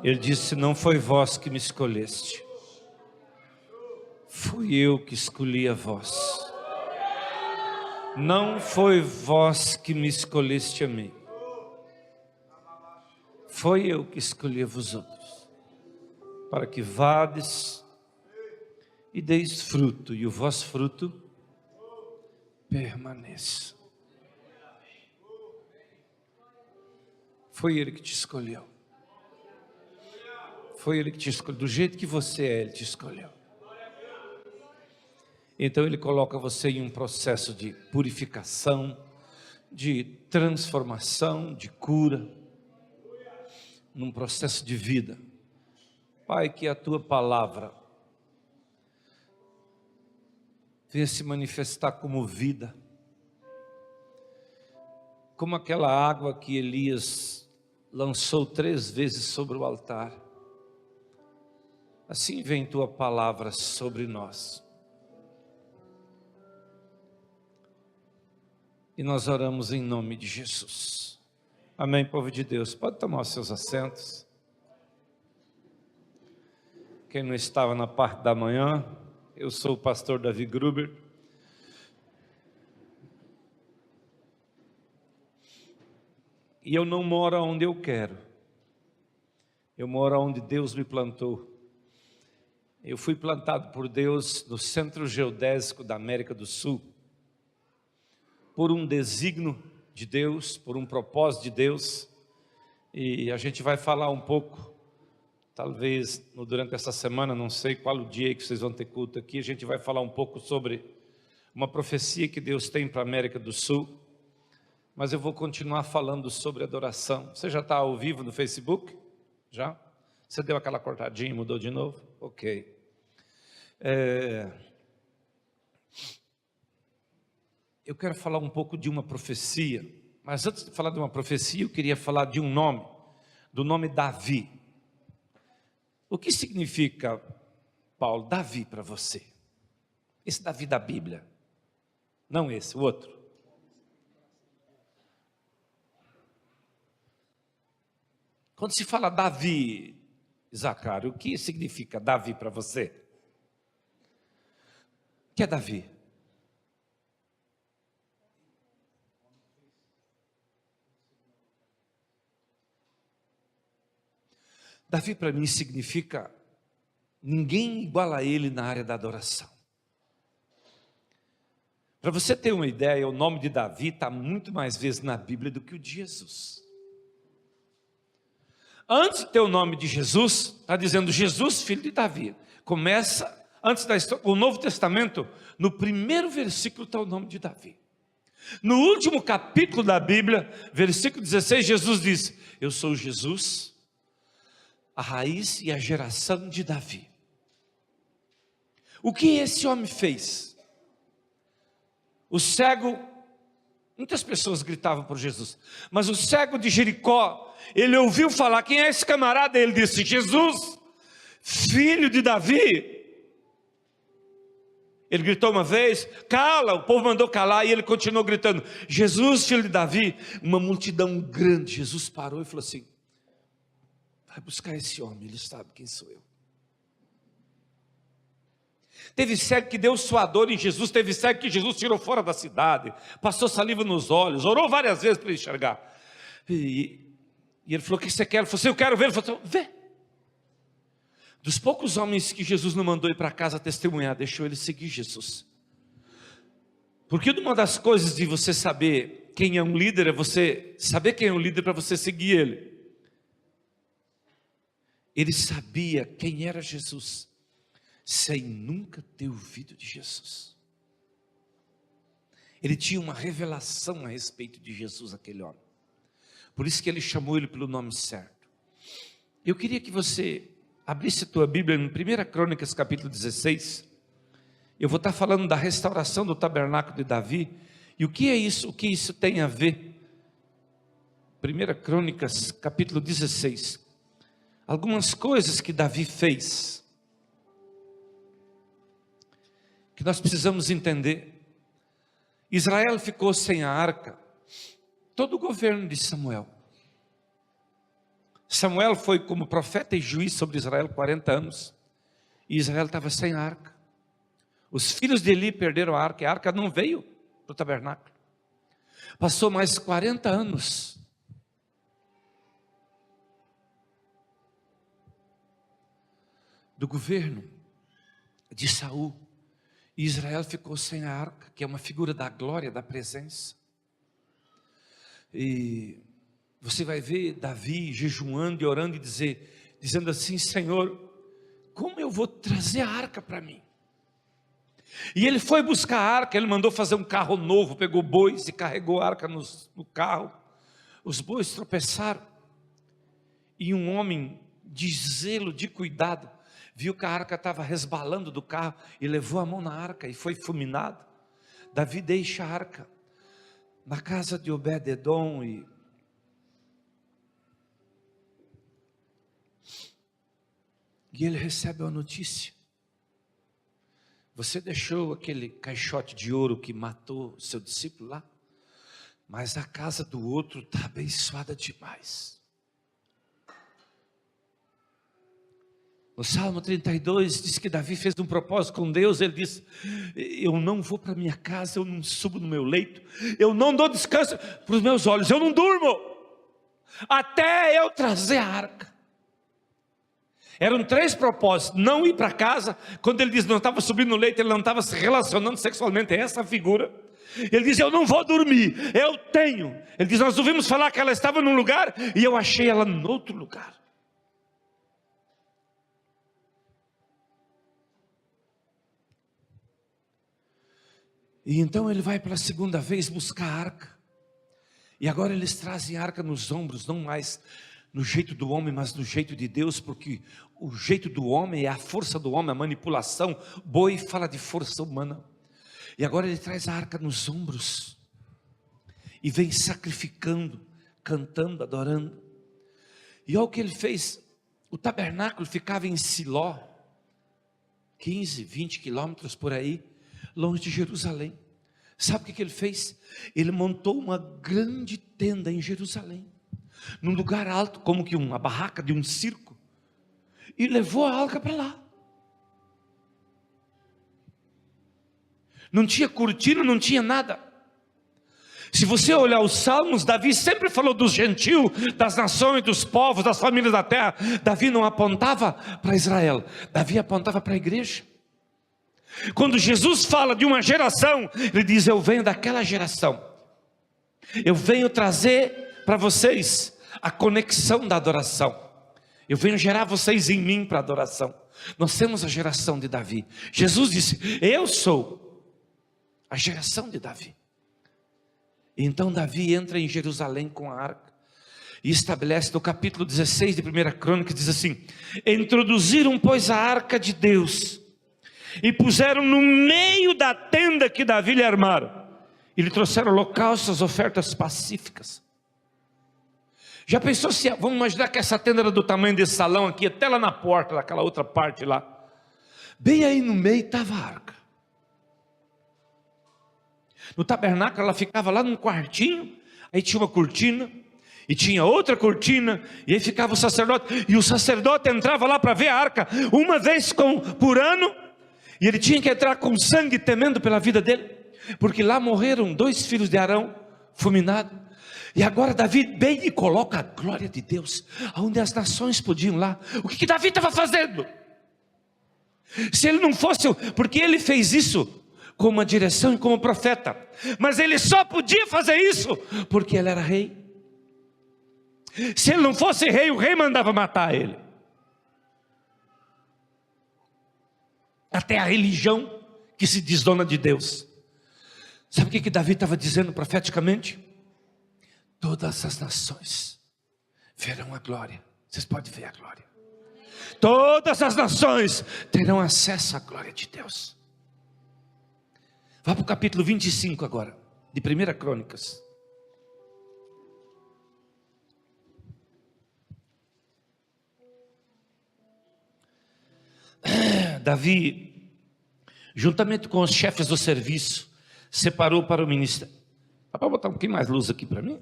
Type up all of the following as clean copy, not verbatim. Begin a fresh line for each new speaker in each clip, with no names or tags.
Ele disse: não foi vós que me escolheste, fui eu que escolhi a vós. Não foi vós que me escolheste a mim, foi eu que escolhi a vós outros, para que vades e deis fruto, e o vosso fruto permaneça. Foi Ele que te escolheu. Foi Ele que te escolheu, do jeito que você é, Ele te escolheu. Então Ele coloca você em um processo de purificação, de transformação, de cura, num processo de vida. Pai, que a Tua palavra venha se manifestar como vida, como aquela água que Elias lançou 3 vezes sobre o altar. Assim vem Tua palavra sobre nós. E nós oramos em nome de Jesus. Amém, povo de Deus. Pode tomar os seus assentos. Quem não estava na parte da manhã, eu sou o pastor Davi Gruber. E eu não moro onde eu quero. Eu moro onde Deus me plantou. Eu fui plantado por Deus no Centro Geodésico da América do Sul, por um desígnio de Deus, por um propósito de Deus, e a gente vai falar um pouco, talvez durante essa semana, não sei qual o dia que vocês vão ter culto aqui, a gente vai falar um pouco sobre uma profecia que Deus tem para a América do Sul, mas eu vou continuar falando sobre adoração. Você já está ao vivo no Facebook? Já? Você deu aquela cortadinha e mudou de novo? Ok. Eu quero falar um pouco de uma profecia, mas antes de falar de uma profecia, eu queria falar de um nome, do nome Davi. O que significa, Paulo, Davi para você? Esse Davi da Bíblia, não esse, o outro. Quando se fala Davi, Zacário, o que significa Davi para você? O que é Davi? Davi para mim significa ninguém igual a ele na área da adoração. Para você ter uma ideia, o nome de Davi está muito mais vezes na Bíblia do que o de Jesus. Antes de ter o nome de Jesus, está dizendo Jesus, filho de Davi. Começa, antes da história, o Novo Testamento, no primeiro versículo está o nome de Davi. No último capítulo da Bíblia, versículo 16, Jesus diz: eu sou Jesus, a raiz e a geração de Davi. O que esse homem fez? O cego, muitas pessoas gritavam por Jesus, mas o cego de Jericó, ele ouviu falar: quem é esse camarada? Ele disse: Jesus, filho de Davi. Ele gritou uma vez, cala, o povo mandou calar, e ele continuou gritando: Jesus, filho de Davi. Uma multidão grande. Jesus parou e falou assim: vai buscar esse homem, ele sabe quem sou eu. Teve cego que deu sua dor em Jesus, teve cego que Jesus tirou fora da cidade, passou saliva nos olhos, orou várias vezes para ele enxergar. E ele falou: o que você quer? Ele falou assim: eu quero ver. Ele falou: vê. Dos poucos homens que Jesus não mandou ir para casa testemunhar, deixou ele seguir Jesus. Porque uma das coisas de você saber quem é um líder é você saber quem é um líder para você seguir ele. Ele sabia quem era Jesus, sem nunca ter ouvido de Jesus. Ele tinha uma revelação a respeito de Jesus, aquele homem. Por isso que ele chamou ele pelo nome certo. Eu queria que você abrisse a tua Bíblia em 1 Crônicas capítulo 16. Eu vou estar falando da restauração do tabernáculo de Davi. E o que é isso? O que isso tem a ver 1 Crônicas, capítulo 16. Algumas coisas que Davi fez, que nós precisamos entender. Israel ficou sem a arca, todo o governo de Samuel. Samuel foi como profeta e juiz sobre Israel 40 anos, e Israel estava sem a arca. Os filhos de Eli perderam a arca não veio para o tabernáculo. Passou mais 40 anos. Do governo de Saul, e Israel ficou sem a arca, que é uma figura da glória, da presença. E você vai ver Davi jejuando e orando e dizendo assim: Senhor, como eu vou trazer a arca para mim? E ele foi buscar a arca, ele mandou fazer um carro novo, pegou bois e carregou a arca no carro. Os bois tropeçaram, e um homem de zelo, de cuidado, viu que a arca estava resbalando do carro e levou a mão na arca e foi fulminado. Davi deixa a arca na casa de Obed-edom e ele recebe a notícia: você deixou aquele caixote de ouro que matou seu discípulo lá, mas a casa do outro está abençoada demais. No Salmo 32 diz que Davi fez um propósito com Deus. Ele diz: eu não vou para minha casa, eu não subo no meu leito, eu não dou descanso para os meus olhos, eu não durmo, até eu trazer a arca. Eram 3 propósitos: não ir para casa. Quando ele diz não estava subindo no leito, ele não estava se relacionando sexualmente, é essa a figura. Ele diz: eu não vou dormir, eu tenho. Ele diz: nós ouvimos falar que ela estava num lugar e eu achei ela em outro lugar. E então ele vai pela segunda vez buscar a arca. E agora eles trazem a arca nos ombros, não mais no jeito do homem, mas no jeito de Deus, porque o jeito do homem é a força do homem, a manipulação. Boi fala de força humana. E agora ele traz a arca nos ombros e vem sacrificando, cantando, adorando. E olha o que ele fez. O tabernáculo ficava em Siló, 15, 20 quilômetros por aí, longe de Jerusalém. Sabe o que ele fez? Ele montou uma grande tenda em Jerusalém, num lugar alto, como que uma barraca de um circo, e levou a arca para lá. Não tinha cortina, não tinha nada. Se você olhar os salmos, Davi sempre falou dos gentios, das nações, dos povos, das famílias da terra. Davi não apontava para Israel, Davi apontava para a igreja. Quando Jesus fala de uma geração, ele diz: eu venho daquela geração, eu venho trazer para vocês a conexão da adoração, eu venho gerar vocês em mim para adoração. Nós temos a geração de Davi. Jesus disse: eu sou a geração de Davi. E então Davi entra em Jerusalém com a arca e estabelece, no capítulo 16 de 1 Crônicas, diz assim: introduziram, pois, a arca de Deus e puseram no meio da tenda que Davi lhe armara, e lhe trouxeram holocaustos, ofertas pacíficas. Já pensou se, vamos imaginar que essa tenda era do tamanho desse salão aqui, até lá na porta, daquela outra parte lá, bem aí no meio estava a arca. No tabernáculo ela ficava lá num quartinho, aí tinha uma cortina, e tinha outra cortina, e aí ficava o sacerdote, e o sacerdote entrava lá para ver a arca, uma vez por ano, e ele tinha que entrar com sangue, temendo pela vida dele, porque lá morreram 2 filhos de Arão, fulminados. E agora Davi vem e coloca a glória de Deus, onde as nações podiam lá. O que Davi estava fazendo? Se ele não fosse, porque ele fez isso com uma direção e como profeta, mas ele só podia fazer isso porque ele era rei. Se ele não fosse rei, o rei mandava matar ele. Até a religião que se diz dona de Deus. Sabe o que Davi estava dizendo profeticamente? Todas as nações verão a glória. Vocês podem ver a glória. Todas as nações terão acesso à glória de Deus. Vá para o capítulo 25 agora, de 1 Crônicas. Davi, juntamente com os chefes do serviço, separou para o ministério. Dá para botar um pouquinho mais luz aqui para mim?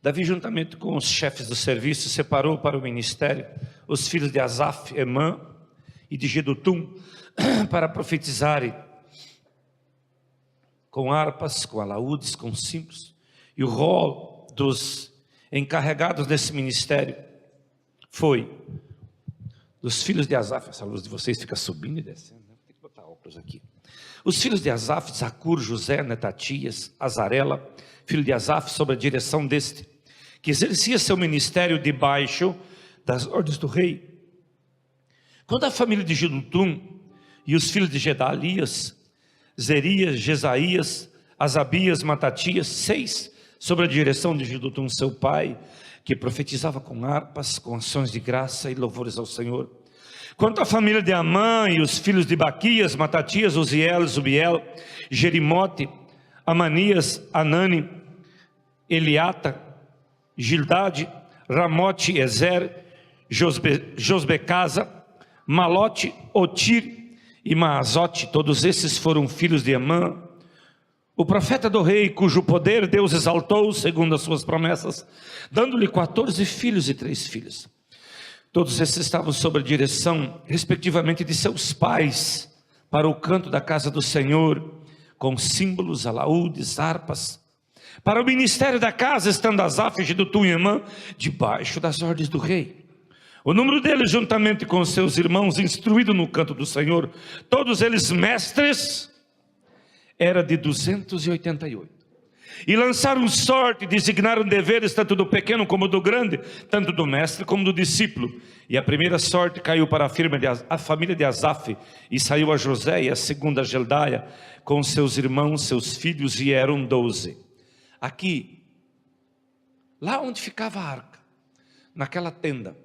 Davi, juntamente com os chefes do serviço, separou para o ministério os filhos de Asaf, Emã e de Jedutum, para profetizarem com harpas, com alaúdes, com símbolos. E o rol dos encarregados desse ministério foi dos filhos de Asaf. Essa luz de vocês fica subindo e descendo, né? Tem que botar óculos aqui. Os filhos de Asaf, Zacur, José, Netatias, Azarela, filho de Asaf, sob a direção deste, que exercia seu ministério debaixo das ordens do rei. Quando a família de Jedutum e os filhos de Gedalias, Zerias, Jesaías, Asabias, Matatias, 6, sob a direção de Jedutum, seu pai, que profetizava com harpas, com ações de graça e louvores ao Senhor. Quanto à família de Amã e os filhos de Baquias, Matatias, Uziel, Zubiel, Jerimote, Amanias, Anani, Eliata, Gildade, Ramote, Ezer, Josbecasa, Malote, Otir e Maazote, todos esses foram filhos de Amã, o profeta do rei, cujo poder Deus exaltou segundo as suas promessas, dando-lhe 14 filhos e 3 filhas. Todos esses estavam sob a direção, respectivamente, de seus pais, para o canto da casa do Senhor, com símbolos, alaúdes, harpas. Para o ministério da casa, estando Asaf, Jedutum e Emã, debaixo das ordens do rei. O número deles, juntamente com os seus irmãos, instruídos no canto do Senhor, todos eles mestres, era de 288. E lançaram sorte, designaram deveres, tanto do pequeno como do grande, tanto do mestre como do discípulo. E a primeira sorte caiu para a família de Asaf, e saiu a José, e a segunda a Geldaia, com seus irmãos, seus filhos, e eram 12. Aqui, lá onde ficava a arca, naquela tenda,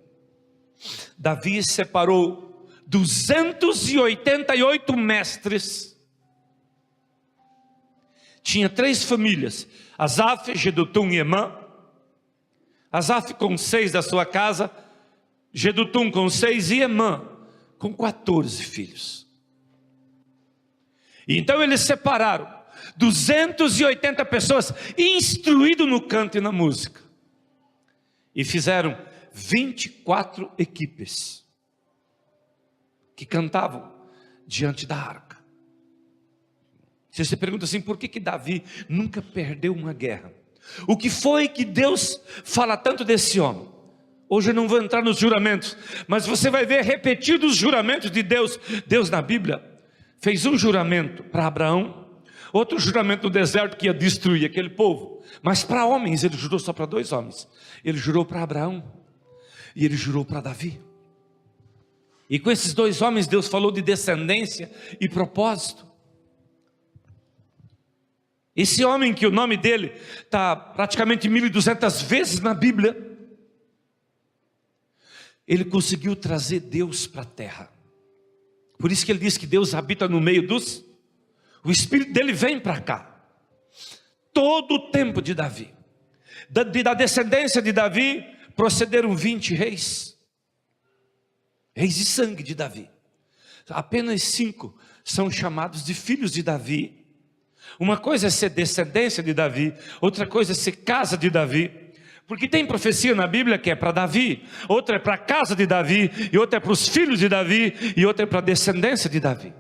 Davi separou 288 mestres. Tinha 3 famílias, Asaf, Jedutum e Emã. Asaf com 6 da sua casa, Jedutum com 6 e Emã com 14 filhos. E então eles separaram 280 pessoas instruídas no canto e na música, e fizeram 24 equipes que cantavam diante da arca. Você pergunta assim, por que Davi nunca perdeu uma guerra? O que foi que Deus fala tanto desse homem? Hoje eu não vou entrar nos juramentos, mas você vai ver repetidos os juramentos de Deus. Deus na Bíblia fez um juramento para Abraão, outro juramento no deserto que ia destruir aquele povo. Mas para homens, ele jurou só para 2 homens. Ele jurou para Abraão e ele jurou para Davi. E com esses 2 homens Deus falou de descendência e propósito. Esse homem, que o nome dele está praticamente 1200 vezes na Bíblia, ele conseguiu trazer Deus para a terra. Por isso que ele diz que Deus habita no meio dos... O Espírito dele vem para cá. Todo o tempo de Davi. Da descendência de Davi, procederam 20 reis. Reis de sangue de Davi. Apenas 5 são chamados de filhos de Davi. Uma coisa é ser descendência de Davi, outra coisa é ser casa de Davi, porque tem profecia na Bíblia que é para Davi, outra é para a casa de Davi, e outra é para os filhos de Davi, e outra é para a descendência de Davi.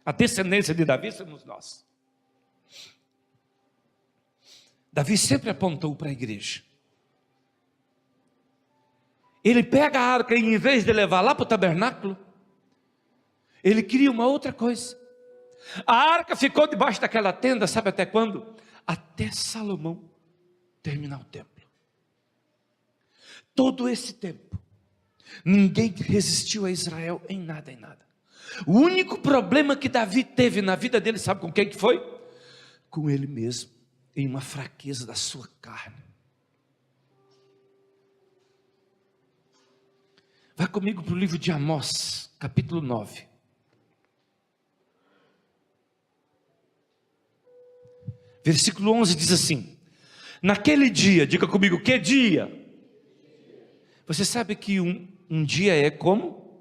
A descendência de Davi somos nós. Davi sempre apontou para a igreja. Ele pega a arca e, em vez de levar lá para o tabernáculo, ele cria uma outra coisa. A arca ficou debaixo daquela tenda, sabe até quando? Até Salomão terminar o templo. Todo esse tempo, ninguém resistiu a Israel em nada, em nada. O único problema que Davi teve na vida dele, sabe com quem que foi? Com ele mesmo, em uma fraqueza da sua carne. Vai comigo para o livro de Amós, capítulo 9. Versículo 11 diz assim: naquele dia, diga comigo, que dia? Você sabe que um dia é como?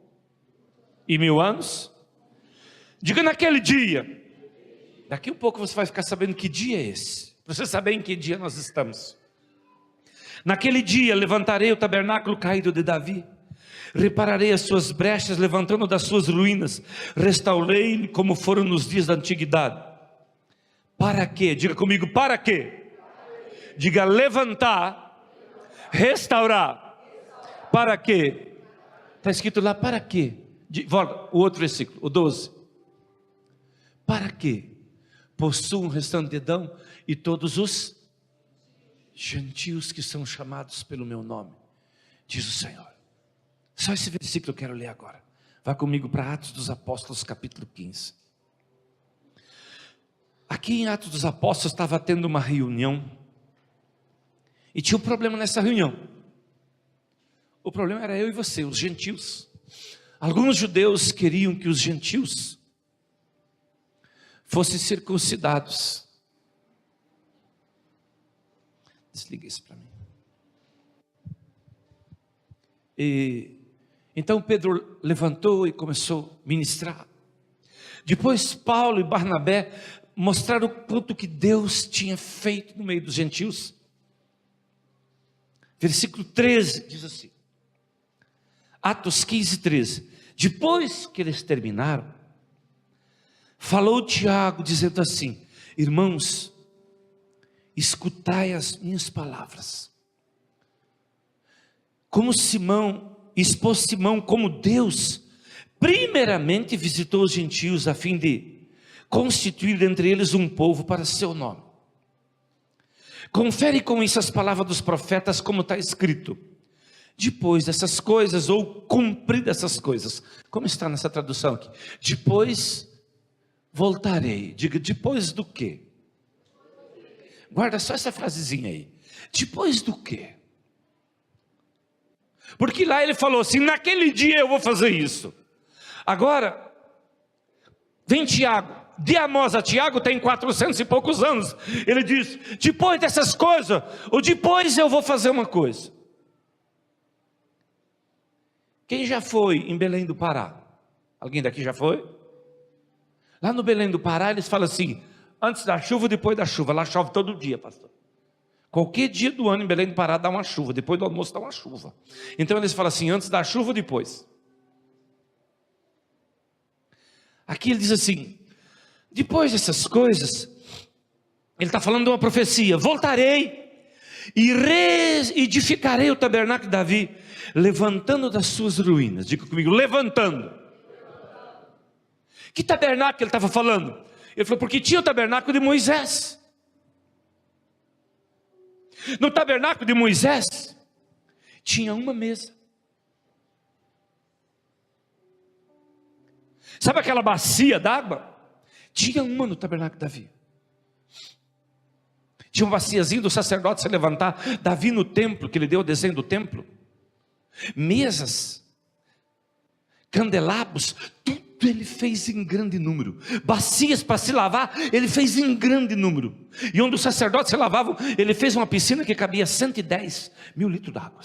E 1000 anos? Diga naquele dia. Daqui um pouco você vai ficar sabendo que dia é esse. Para você saber em que dia nós estamos. Naquele dia levantarei o tabernáculo caído de Davi. Repararei as suas brechas, levantando das suas ruínas. Restaurei como foram nos dias da antiguidade. Para quê? Diga comigo, para quê? Diga levantar, restaurar. Para quê? Está escrito lá, para quê? Volta, o outro versículo, o 12. Para quê? Possuam o restante de Edom e todos os gentios que são chamados pelo meu nome, diz o Senhor. Só esse versículo eu quero ler agora. Vá comigo para Atos dos Apóstolos, capítulo 15. Aqui em Atos dos Apóstolos estava tendo uma reunião. E tinha um problema nessa reunião. O problema era eu e você, os gentios. Alguns judeus queriam que os gentios fossem circuncidados. Desliga isso para mim. Então Pedro levantou e começou a ministrar. Depois Paulo e Barnabé mostraram o quanto que Deus tinha feito no meio dos gentios. Versículo 13 diz assim, Atos 15, 13. Depois que eles terminaram, falou Tiago dizendo assim: irmãos, escutai as minhas palavras. Como Simão, expôs Simão como Deus, primeiramente visitou os gentios a fim de constituir entre eles um povo para seu nome. Confere com isso as palavras dos profetas, como está escrito. Depois dessas coisas, ou cumpridas essas coisas. Como está nessa tradução aqui? Depois voltarei. Diga, depois do quê? Guarda só essa frasezinha aí. Depois do quê? Porque lá ele falou assim, naquele dia eu vou fazer isso. Agora, vem Tiago. De Amós a Tiago tem 400 e poucos anos. Ele diz, depois dessas coisas, ou depois eu vou fazer uma coisa. Quem já foi em Belém do Pará? Alguém daqui já foi? Lá no Belém do Pará eles falam assim, antes da chuva, depois da chuva. Lá chove todo dia, pastor. Qualquer dia do ano em Belém do Pará dá uma chuva, depois do almoço dá uma chuva. Então eles falam assim, antes da chuva ou depois? Aqui ele diz assim, depois dessas coisas, ele está falando de uma profecia, voltarei e reedificarei o tabernáculo de Davi, levantando das suas ruínas. Diga comigo, levantando. Que tabernáculo ele estava falando? Ele falou, porque tinha o tabernáculo de Moisés. No tabernáculo de Moisés, tinha uma mesa. Sabe aquela bacia d'água? Tinha uma no tabernáculo de Davi. Tinha uma baciazinha do sacerdote se levantar. Davi no templo, que ele deu o desenho do templo. Mesas, candelabros, tudo ele fez em grande número. Bacias para se lavar, ele fez em grande número. E onde os sacerdotes se lavavam, ele fez uma piscina que cabia 110 mil litros de água.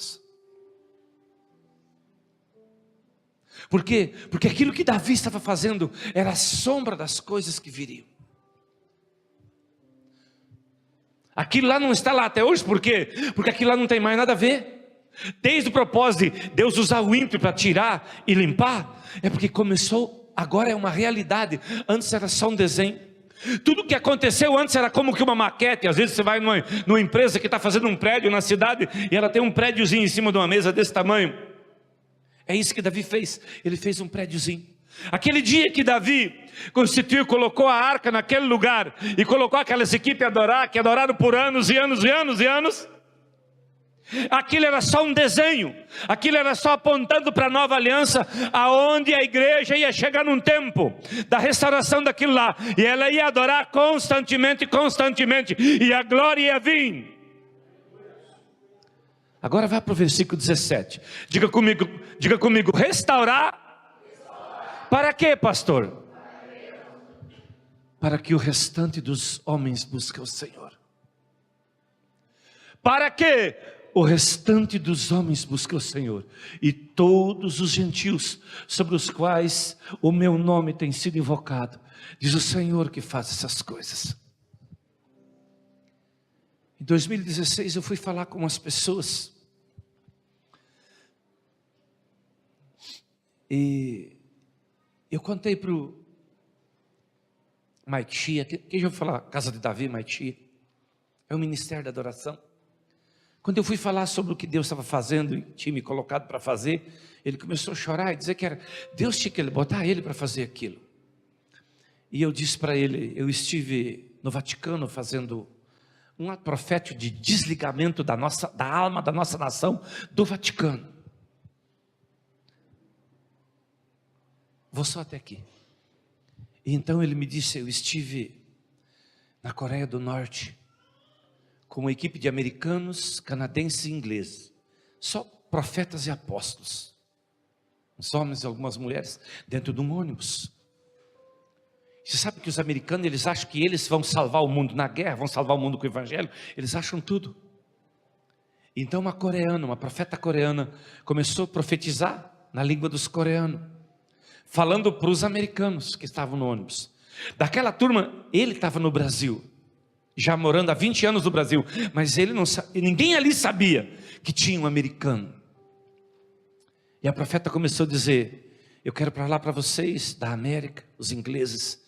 Por quê? Porque aquilo que Davi estava fazendo era a sombra das coisas que viriam. Aquilo lá não está lá até hoje, por quê? Porque aquilo lá não tem mais nada a ver. Desde o propósito de Deus usar o ímpio para tirar e limpar, é porque começou, agora é uma realidade. Antes era só um desenho. Tudo que aconteceu antes era como que uma maquete. Às vezes você vai numa empresa que está fazendo um prédio na cidade, e ela tem um prédiozinho em cima de uma mesa desse tamanho. É isso que Davi fez, ele fez um prédiozinho. Aquele dia que Davi constituiu, colocou a arca naquele lugar, e colocou aquelas equipes a adorar, que adoraram por anos e anos e anos e anos. Aquilo era só um desenho, aquilo era só apontando para a nova aliança, aonde a igreja ia chegar num tempo da restauração daquilo lá, e ela ia adorar constantemente, e a glória ia vir. Agora vai para o versículo 17, diga comigo, restaurar. Para quê, pastor? Para que o restante dos homens busque o Senhor. Para quê? o restante dos homens busca o Senhor, e todos os gentios sobre os quais o meu nome tem sido invocado, diz o Senhor que faz essas coisas. Em 2016 eu fui falar com umas pessoas, e eu contei para o Mike Shea, quem já ouviu falar, Casa de Davi, Mike Shea, é o Ministério da Adoração. Quando eu fui falar sobre o que Deus estava fazendo e tinha me colocado para fazer, ele começou a chorar e dizer que era Deus tinha que botar ele para fazer aquilo. E eu disse para ele, eu estive no Vaticano fazendo um ato profético de desligamento da alma da nossa nação do Vaticano. Vou só até aqui. E então ele me disse, eu estive na Coreia do Norte com uma equipe de americanos, canadenses e ingleses, só profetas e apóstolos, uns homens e algumas mulheres, dentro de um ônibus. Você sabe que os americanos, eles acham que eles vão salvar o mundo na guerra, vão salvar o mundo com o evangelho, eles acham tudo. Então uma coreana, uma profeta coreana, começou a profetizar na língua dos coreanos, falando para os americanos que estavam no ônibus. Daquela turma, ele estava no Brasil, já morando há 20 anos no Brasil, mas ele não sabia, ninguém ali sabia que tinha um americano. E a profeta começou a dizer, eu quero falar para vocês da América, os ingleses.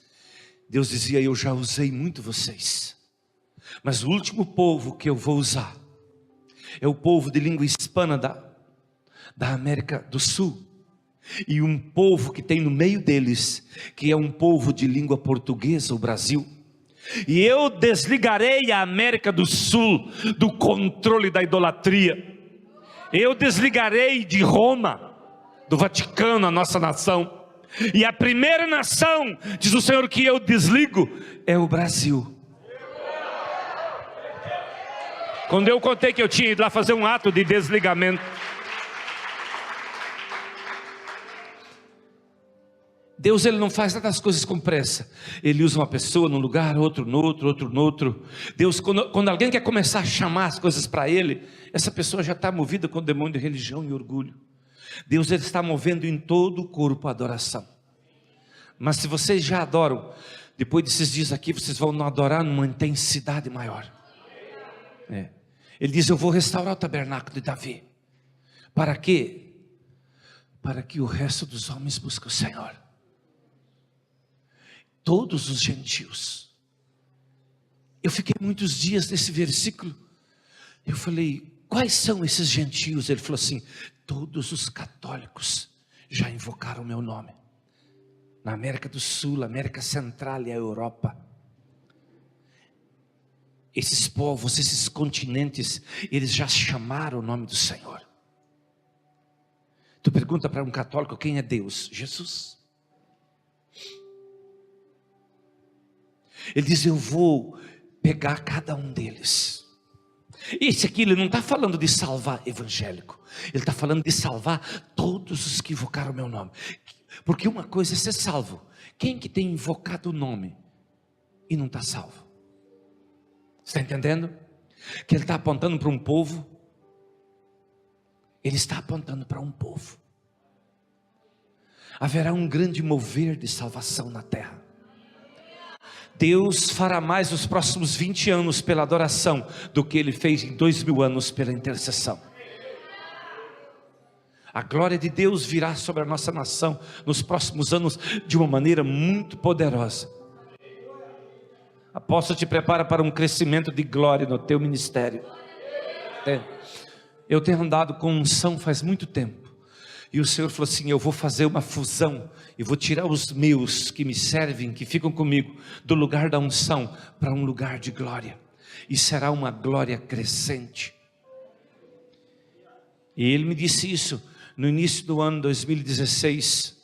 Deus dizia, eu já usei muito vocês, mas o último povo que eu vou usar é o povo de língua hispana da América do Sul, e um povo que tem no meio deles, que é um povo de língua portuguesa, o Brasil. E eu desligarei a América do Sul do controle da idolatria. Eu desligarei de Roma, do Vaticano, a nossa nação. E a primeira nação, diz o Senhor, que eu desligo é o Brasil. Quando eu contei que eu tinha ido lá fazer um ato de desligamento, Deus, ele não faz nada das coisas com pressa. Ele usa uma pessoa num lugar, outro no outro, outro no outro. Deus, quando alguém quer começar a chamar as coisas para ele, essa pessoa já está movida com o demônio de religião e orgulho. Deus, ele está movendo em todo o corpo a adoração. Mas se vocês já adoram, depois desses dias aqui, vocês vão adorar numa intensidade maior. Ele diz, eu vou restaurar o tabernáculo de Davi. Para quê? Para que o resto dos homens busquem o Senhor. Todos os gentios. Eu fiquei muitos dias nesse versículo. Eu falei, quais são esses gentios? Ele falou assim, todos os católicos já invocaram o meu nome. Na América do Sul, América Central e a Europa. Esses povos, esses continentes, eles já chamaram o nome do Senhor. Tu pergunta para um católico quem é Deus? Jesus. Ele diz, eu vou pegar cada um deles. Esse aqui, ele não está falando de salvar evangélico. Ele está falando de salvar todos os que invocaram o meu nome. Porque uma coisa é ser salvo. Quem que tem invocado o nome e não está salvo? Está entendendo? Que ele está apontando para um povo. Ele está apontando para um povo. Haverá um grande mover de salvação na terra. Deus fará mais nos próximos 20 anos pela adoração do que Ele fez em 2000 anos pela intercessão. A glória de Deus virá sobre a nossa nação nos próximos anos de uma maneira muito poderosa. Apóstolo, te prepara para um crescimento de glória no teu ministério. Eu tenho andado com unção faz muito tempo. E o Senhor falou assim, eu vou fazer uma fusão, e vou tirar os meus que me servem, que ficam comigo, do lugar da unção, para um lugar de glória, e será uma glória crescente. E Ele me disse isso, no início do ano 2016,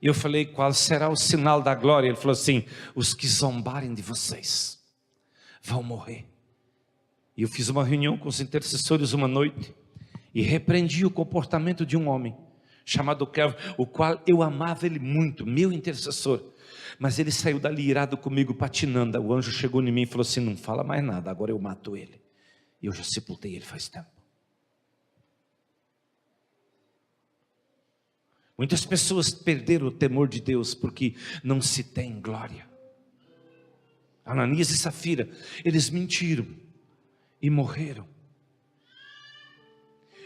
e eu falei, qual será o sinal da glória? Ele falou assim, os que zombarem de vocês, vão morrer. E eu fiz uma reunião com os intercessores uma noite, e repreendi o comportamento de um homem, chamado Kelvin, o qual eu amava ele muito, meu intercessor, mas ele saiu dali irado comigo, patinando. O anjo chegou em mim e falou assim, não fala mais nada, agora eu mato ele. E eu já sepultei ele faz tempo. Muitas pessoas perderam o temor de Deus porque não se tem glória. Ananias e Safira, eles mentiram e morreram.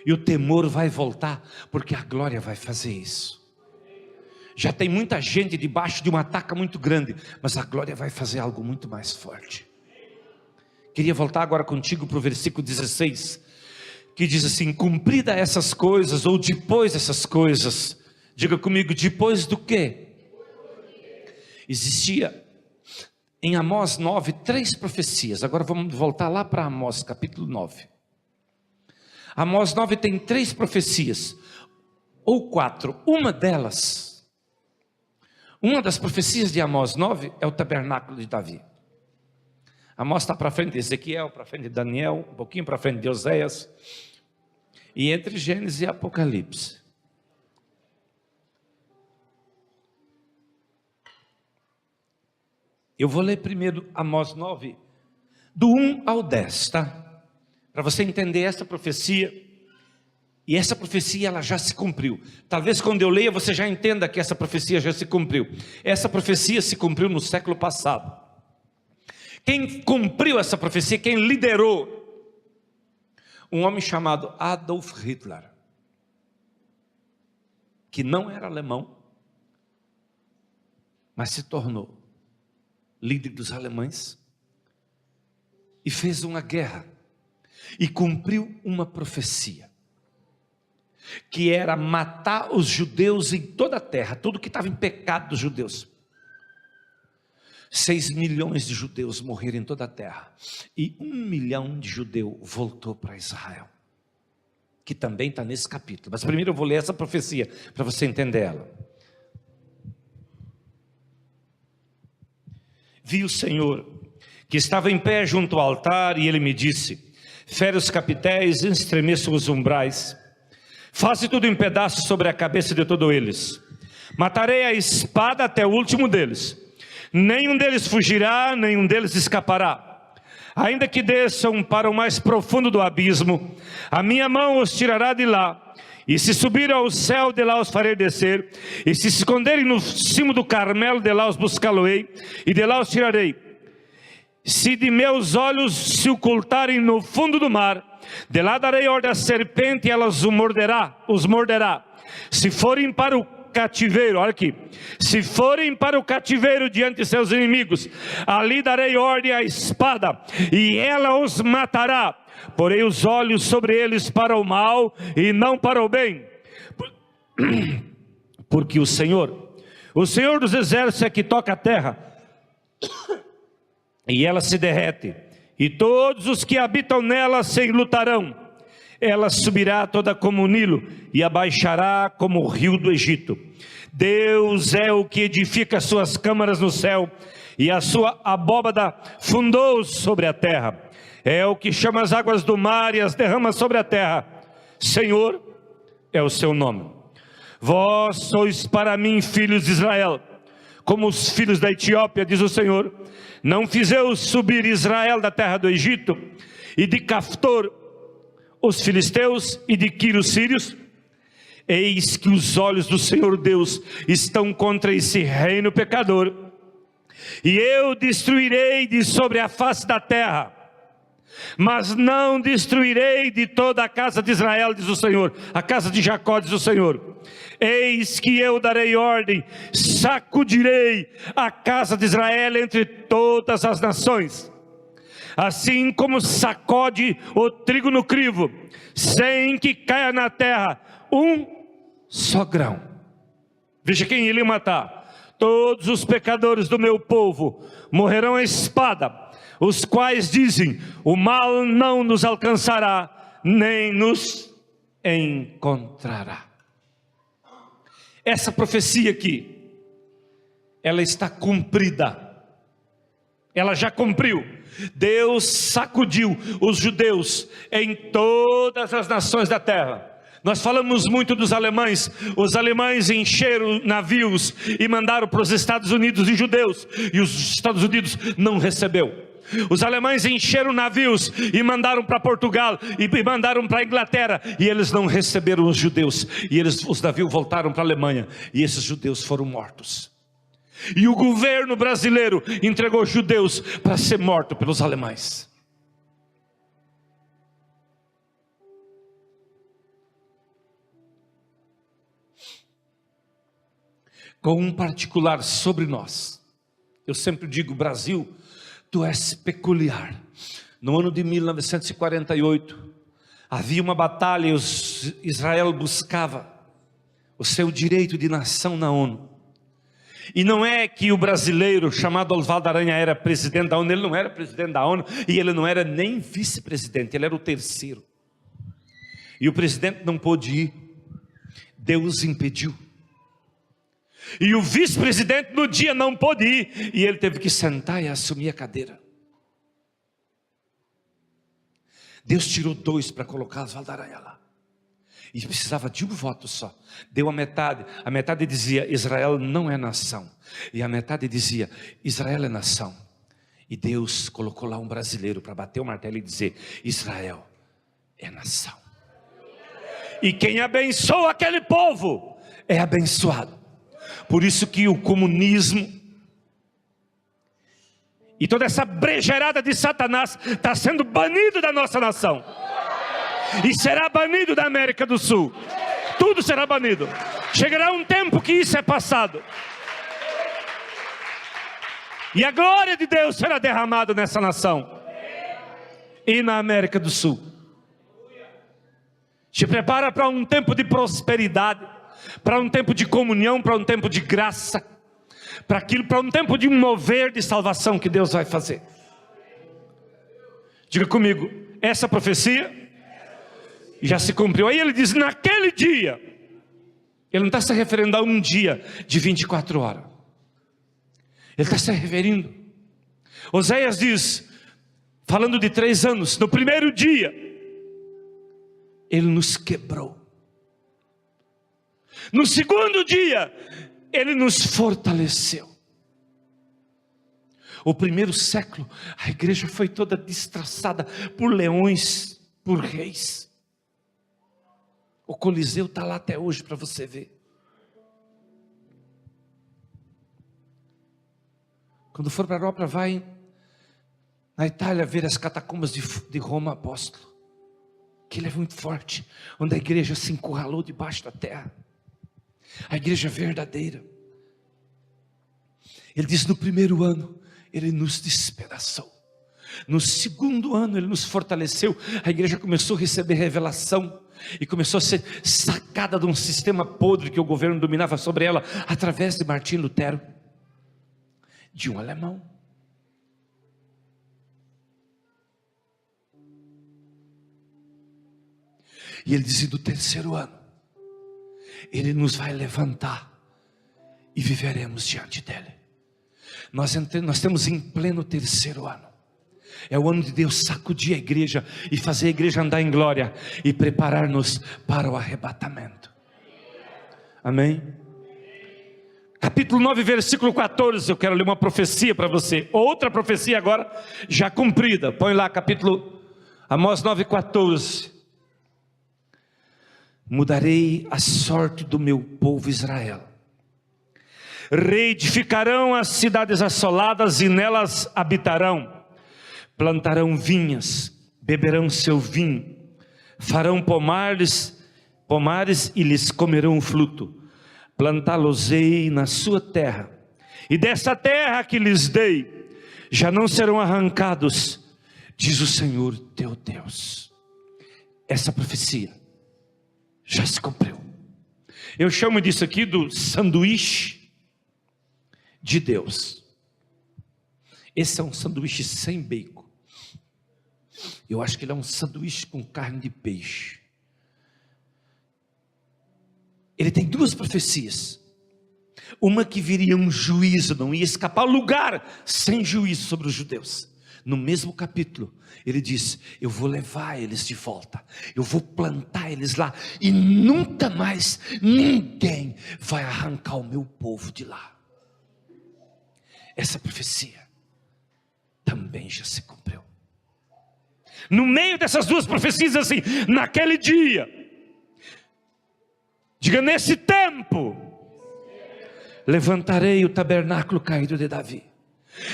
E o temor vai voltar, porque a glória vai fazer isso. Já tem muita gente debaixo de uma taca muito grande, mas a glória vai fazer algo muito mais forte. Queria voltar agora contigo para o versículo 16, que diz assim: cumprida essas coisas, ou depois dessas coisas, diga comigo, depois do quê? Existia em Amós 9, 3 profecias. Agora vamos voltar lá para Amós, capítulo 9. Amós 9 tem 3 profecias, ou 4. Uma das profecias de Amós 9 é o tabernáculo de Davi. Amós está para frente de Ezequiel, para frente de Daniel, um pouquinho para frente de Oséias, e entre Gênesis e Apocalipse. Eu vou ler primeiro Amós 9, do 1 ao 10, tá? Para você entender essa profecia, e essa profecia ela já se cumpriu. Talvez quando eu leia você já entenda que essa profecia já se cumpriu. Essa profecia se cumpriu no século passado. Quem cumpriu essa profecia, quem liderou? Um homem chamado Adolf Hitler, que não era alemão, mas se tornou líder dos alemães, e fez uma guerra, e cumpriu uma profecia, que era matar os judeus em toda a terra, tudo que estava em pecado dos judeus. 6 milhões de judeus morreram em toda a terra, e 1 milhão de judeus voltou para Israel, que também está nesse capítulo, mas primeiro eu vou ler essa profecia, para você entender ela. Vi o Senhor, que estava em pé junto ao altar, e ele me disse: fere os capitéis, estremeça os umbrais, faze tudo em pedaços sobre a cabeça de todos eles. Matarei a espada até o último deles, nenhum deles fugirá, nenhum deles escapará. Ainda que desçam para o mais profundo do abismo, a minha mão os tirará de lá. E se subir ao céu, de lá os farei descer. E se esconderem no cimo do Carmelo, de lá os buscá-lo-ei, e de lá os tirarei. Se de meus olhos se ocultarem no fundo do mar, de lá darei ordem à serpente, e ela os morderá. Se forem para o cativeiro, olha aqui, se forem para o cativeiro diante de seus inimigos, ali darei ordem à espada, e ela os matará. Porei os olhos sobre eles para o mal e não para o bem, porque o Senhor dos exércitos é que toca a terra, e ela se derrete, e todos os que habitam nela se enlutarão. Ela subirá toda como o Nilo, e abaixará como o rio do Egito. Deus é o que edifica suas câmaras no céu, e a sua abóbada fundou sobre a terra. É o que chama as águas do mar e as derrama sobre a terra. Senhor é o seu nome. Vós sois para mim filhos de Israel, como os filhos da Etiópia, diz o Senhor. Não fiz eu subir Israel da terra do Egito, e de Caftor os filisteus, e de Quir os sírios? Eis que os olhos do Senhor Deus estão contra esse reino pecador, e eu destruirei de sobre a face da terra, mas não destruirei de toda a casa de Israel, diz o Senhor, a casa de Jacó, diz o Senhor. Eis que eu darei ordem, sacudirei a casa de Israel entre todas as nações, assim como sacode o trigo no crivo, sem que caia na terra um só grão. Veja quem ele matar: todos os pecadores do meu povo morrerão à espada, os quais dizem: o mal não nos alcançará, nem nos encontrará. Essa profecia aqui, ela está cumprida, ela já cumpriu. Deus sacudiu os judeus em todas as nações da terra. Nós falamos muito dos alemães. Os alemães encheram navios e mandaram para os Estados Unidos de judeus, e os Estados Unidos não recebeu. Os alemães encheram navios e mandaram para Portugal e mandaram para a Inglaterra, e eles não receberam os judeus, e os navios voltaram para a Alemanha, e esses judeus foram mortos. E o governo brasileiro entregou judeus para ser morto pelos alemães. Com um particular sobre nós. Eu sempre digo: Brasil, tu és peculiar. No ano de 1948, havia uma batalha e Israel buscava o seu direito de nação na ONU. E não é que o brasileiro chamado Oswaldo Aranha era presidente da ONU, ele não era presidente da ONU, e ele não era nem vice-presidente, ele era o terceiro. E o presidente não pôde ir, Deus impediu. E o vice-presidente no dia não pôde ir, e ele teve que sentar e assumir a cadeira. Deus tirou 2 para colocar Oswaldo Aranha lá. E precisava de um voto só. Deu a metade dizia: Israel não é nação, e a metade dizia: Israel é nação. E Deus colocou lá um brasileiro para bater o martelo e dizer: Israel é nação. E quem abençoa aquele povo é abençoado. Por isso que o comunismo e toda essa brejeirada de Satanás está sendo banido da nossa nação. E será banido da América do Sul. Tudo será banido. Chegará um tempo que isso é passado. E a glória de Deus será derramada nessa nação. E na América do Sul. Te prepara para um tempo de prosperidade, para um tempo de comunhão, para um tempo de graça, para um tempo de mover de salvação que Deus vai fazer. Diga comigo: essa profecia já se cumpriu. Aí ele diz: naquele dia. Ele não está se referindo a um dia de 24 horas. Ele está se referindo. Oséias diz, falando de 3 anos, no primeiro dia, ele nos quebrou. No segundo dia, ele nos fortaleceu. O primeiro século, a igreja foi toda destraçada por leões, por reis. O Coliseu está lá até hoje para você ver. Quando for para a Europa, vai na Itália ver as catacumbas de Roma, apóstolo. Que ele é muito forte, onde a igreja se encurralou debaixo da terra. A igreja verdadeira. Ele diz: no primeiro ano, ele nos despedaçou. No segundo ano, ele nos fortaleceu. A igreja começou a receber revelação. E começou a ser sacada de um sistema podre que o governo dominava sobre ela, através de Martinho Lutero, de um alemão. E ele dizia: do terceiro ano, ele nos vai levantar e viveremos diante dele. Nós estamos em pleno terceiro ano. É o ano de Deus sacudir a igreja e fazer a igreja andar em glória e preparar-nos para o arrebatamento. Amém? Capítulo 9, versículo 14, eu quero ler uma profecia para você. Outra profecia agora, já cumprida. Põe lá capítulo Amós 9, 14. Mudarei a sorte do meu povo Israel. Reedificarão as cidades assoladas e nelas habitarão. Plantarão vinhas, beberão seu vinho, farão pomares e lhes comerão fruto. Plantá-los-ei na sua terra, e dessa terra que lhes dei, já não serão arrancados, diz o Senhor teu Deus. Essa profecia já se cumpriu. Eu chamo disso aqui do sanduíche de Deus. Esse é um sanduíche sem bacon. Eu acho que ele é um sanduíche com carne de peixe. Ele tem 2 profecias. Uma que viria um juízo, não ia escapar lugar sem juízo sobre os judeus. No mesmo capítulo, ele diz: eu vou levar eles de volta, eu vou plantar eles lá, e nunca mais ninguém vai arrancar o meu povo de lá. Essa profecia também já se cumpriu. No meio dessas duas profecias, assim, naquele dia, diga, nesse tempo, levantarei o tabernáculo caído de Davi,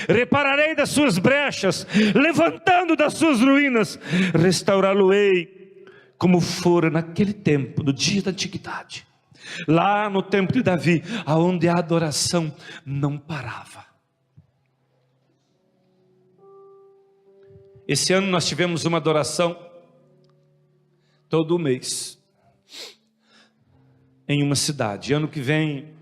repararei das suas brechas, levantando das suas ruínas, restaurá-lo-ei como fora naquele tempo, no dia da antiguidade, lá no tempo de Davi, aonde a adoração não parava. Esse ano nós tivemos uma adoração todo mês em uma cidade. Ano que vem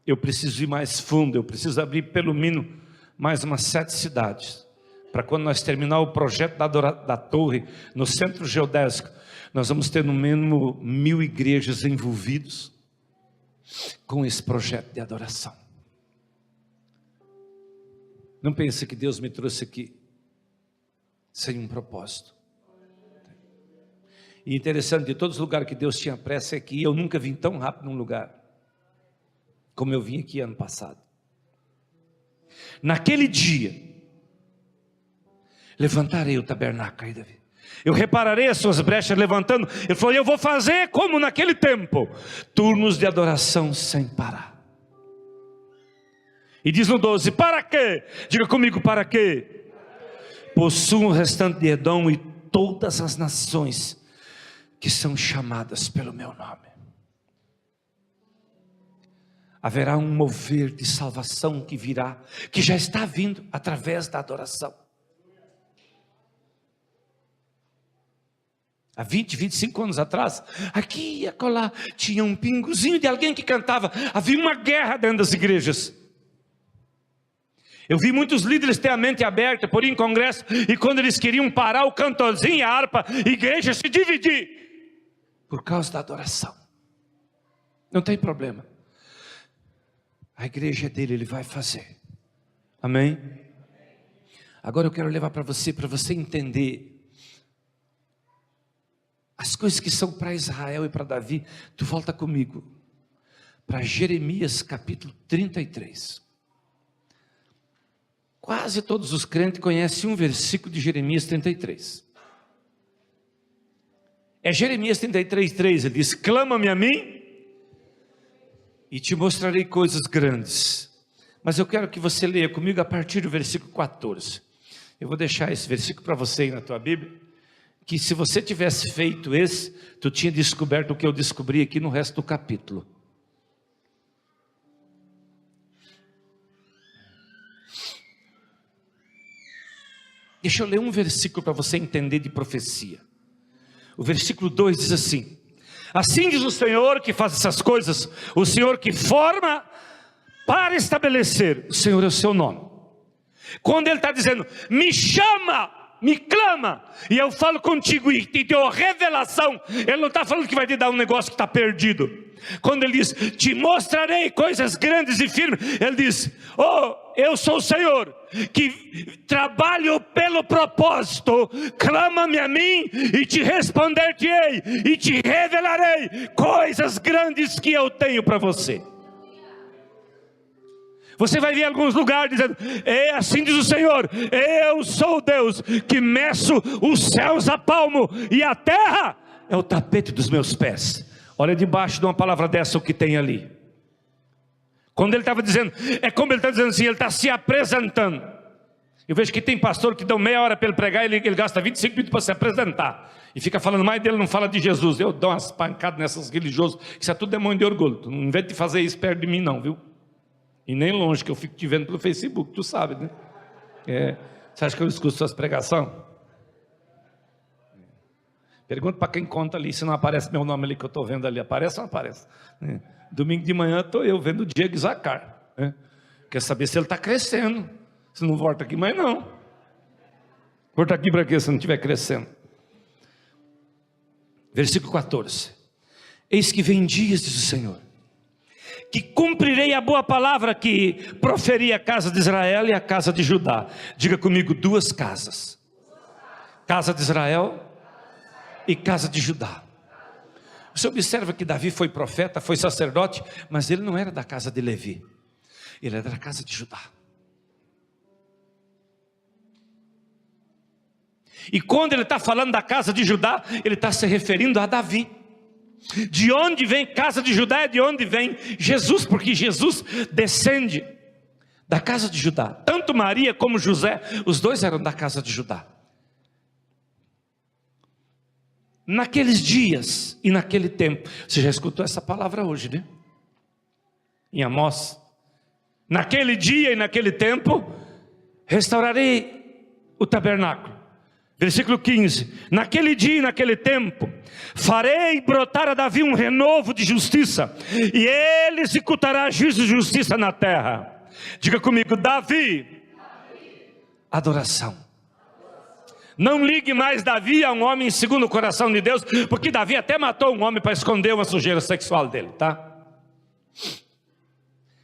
eu preciso ir mais fundo, eu preciso abrir pelo mínimo mais umas 7 cidades, para quando nós terminar o projeto da torre no centro geodésico, nós vamos ter no mínimo 1000 igrejas envolvidas com esse projeto de adoração. Não pense que Deus me trouxe aqui sem um propósito. E interessante, de todos os lugares que Deus tinha pressa é que eu nunca vim tão rápido num lugar como eu vim aqui ano passado. Naquele dia, levantarei o tabernáculo aí, Davi. Eu repararei as suas brechas levantando. Ele falou, eu vou fazer como naquele tempo, turnos de adoração sem parar. E diz no 12, para quê? Diga comigo, para quê? Possuam o restante de Edom e todas as nações que são chamadas pelo meu nome. Haverá um mover de salvação que virá, que já está vindo através da adoração. Há 20, 25 anos atrás, aqui e acolá, tinha um pingozinho de alguém que cantava. Havia uma guerra dentro das igrejas. Eu vi muitos líderes ter a mente aberta por ir em congresso, e quando eles queriam parar o cantorzinho, a harpa, a igreja se dividir, por causa da adoração. Não tem problema. A igreja é dele, ele vai fazer. Amém? Agora eu quero levar para você entender as coisas que são para Israel e para Davi. Tu volta comigo para Jeremias capítulo 33. Quase todos os crentes conhecem um versículo de Jeremias 33. É Jeremias 33, 3, ele diz, clama-me a mim e te mostrarei coisas grandes. Mas eu quero que você leia comigo a partir do versículo 14. Eu vou deixar esse versículo para você aí na tua Bíblia, que se você tivesse feito esse, tu tinha descoberto o que eu descobri aqui no resto do capítulo. Deixa eu ler um versículo para você entender de profecia. O versículo 2 diz assim, assim diz o Senhor que faz essas coisas, o Senhor que forma para estabelecer, o Senhor é o seu nome. Quando ele está dizendo, me chama, me clama, e eu falo contigo e te dou revelação, ele não está falando que vai te dar um negócio que está perdido. Quando ele diz, te mostrarei coisas grandes e firmes, ele diz, oh, eu sou o Senhor, que trabalho pelo propósito, clama-me a mim, e te responder-te-ei, e te revelarei coisas grandes que eu tenho para você. Você vai ver em alguns lugares dizendo, é assim diz o Senhor, eu sou o Deus que meço os céus a palmo, e a terra é o tapete dos meus pés. Olha debaixo de uma palavra dessa o que tem ali. Quando ele estava dizendo, é como ele está dizendo assim, ele está se apresentando. Eu vejo que tem pastor que dão meia hora para ele pregar, ele gasta 25 minutos para se apresentar. E fica falando mais dele, não fala de Jesus. Eu dou umas pancadas nessas religiosos, que isso é tudo demônio de orgulho. Tu não inventa de fazer isso perto de mim não, viu? E nem longe, que eu fico te vendo pelo Facebook, tu sabe, né? Você acha que eu escuto suas pregações? Pergunta para quem conta ali, se não aparece meu nome ali que eu estou vendo ali. Aparece ou não aparece? Domingo de manhã estou eu vendo o Diego Zacar. Quer saber se ele está crescendo. Se não volta aqui mais não. Volta aqui para quê se não estiver crescendo? Versículo 14. Eis que vem dias, diz o Senhor, que cumprirei a boa palavra que proferi a casa de Israel e a casa de Judá. Diga comigo, 2 casas. Casa de Israel e casa de Judá. Você observa que Davi foi profeta, foi sacerdote, mas ele não era da casa de Levi. Ele era da casa de Judá. E quando ele está falando da casa de Judá, ele está se referindo a Davi. De onde vem casa de Judá é de onde vem Jesus, porque Jesus descende da casa de Judá. Tanto Maria como José, os dois eram da casa de Judá. Naqueles dias e naquele tempo, você já escutou essa palavra hoje, né? Em Amós. Naquele dia e naquele tempo, restaurarei o tabernáculo. Versículo 15, naquele dia e naquele tempo, farei brotar a Davi um renovo de justiça, e ele executará juízo e justiça na terra. Diga comigo, Davi. Adoração. Não ligue mais Davi a um homem segundo o coração de Deus, porque Davi até matou um homem para esconder uma sujeira sexual dele, tá?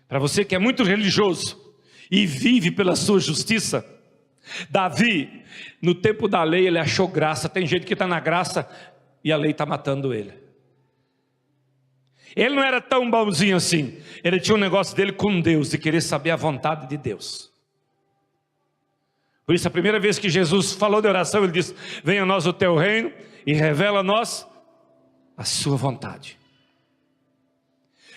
Para você que é muito religioso e vive pela sua justiça, Davi, no tempo da lei, ele achou graça. Tem gente que está na graça e a lei está matando ele. Ele não era tão bonzinho assim. Ele tinha um negócio dele com Deus, de querer saber a vontade de Deus. Por isso, a primeira vez que Jesus falou de oração, ele disse: venha a nós o teu reino e revela a nós a sua vontade.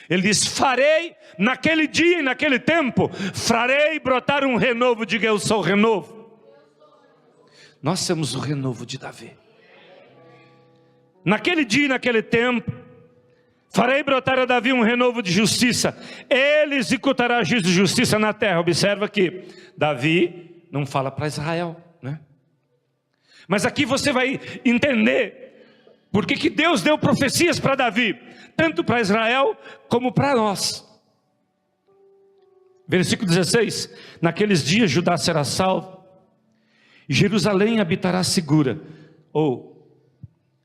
Ele diz: farei naquele dia e naquele tempo, farei brotar um renovo. Diga: eu sou o renovo. Nós somos o renovo de Davi. Naquele dia e naquele tempo, farei brotar a Davi um renovo de justiça. Ele executará juízo e justiça na terra. Observa que Davi não fala para Israel, né? Mas aqui você vai entender porque que Deus deu profecias para Davi, tanto para Israel como para nós. Versículo 16: naqueles dias Judá será salvo, e Jerusalém habitará segura.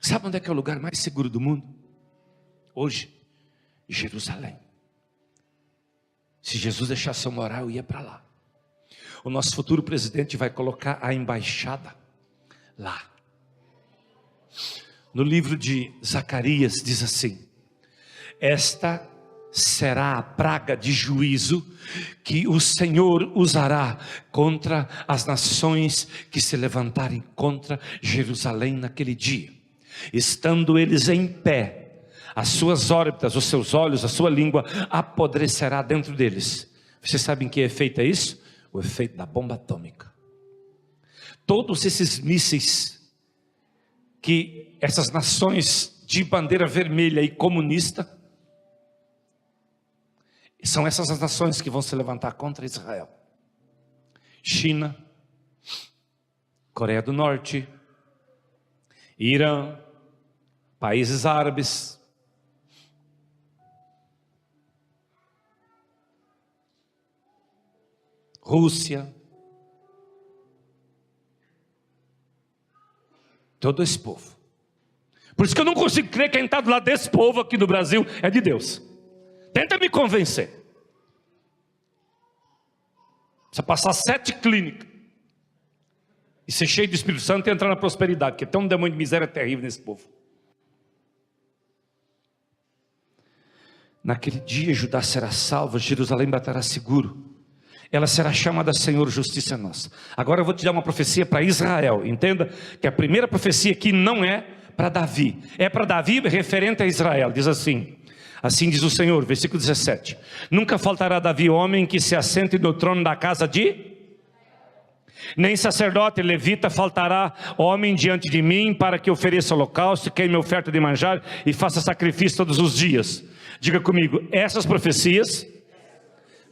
Sabe onde é que é o lugar mais seguro do mundo? Hoje, Jerusalém. Se Jesus deixasse eu morar, eu ia para lá. O nosso futuro presidente vai colocar a embaixada lá. No livro de Zacarias diz assim: esta será a praga de juízo que o Senhor usará contra as nações que se levantarem contra Jerusalém naquele dia. Estando eles em pé, as suas órbitas, os seus olhos, a sua língua apodrecerá dentro deles. Vocês sabem que efeito é isso? O efeito da bomba atômica. Todos esses mísseis que essas nações de bandeira vermelha e comunista, são essas as nações que vão se levantar contra Israel. China, Coreia do Norte, Irã, países árabes, Rússia, todo esse povo. Por isso que eu não consigo crer que quem está do lado desse povo aqui no Brasil é de Deus. Tenta me convencer. Precisa passar 7 clínicas e ser cheio do Espírito Santo e entrar na prosperidade, porque tem um demônio de miséria terrível nesse povo. Naquele dia Judá será salva, Jerusalém baterá seguro. Ela será chamada Senhor, justiça nossa. Agora eu vou te dar uma profecia para Israel. Entenda que a primeira profecia aqui não é para Davi. É para Davi referente a Israel. Diz assim: assim diz o Senhor, versículo 17: nunca faltará a Davi homem que se assente no trono da casa de... nem sacerdote levita faltará homem diante de mim, para que ofereça holocausto, queime oferta de manjar e faça sacrifício todos os dias. Diga comigo, essas profecias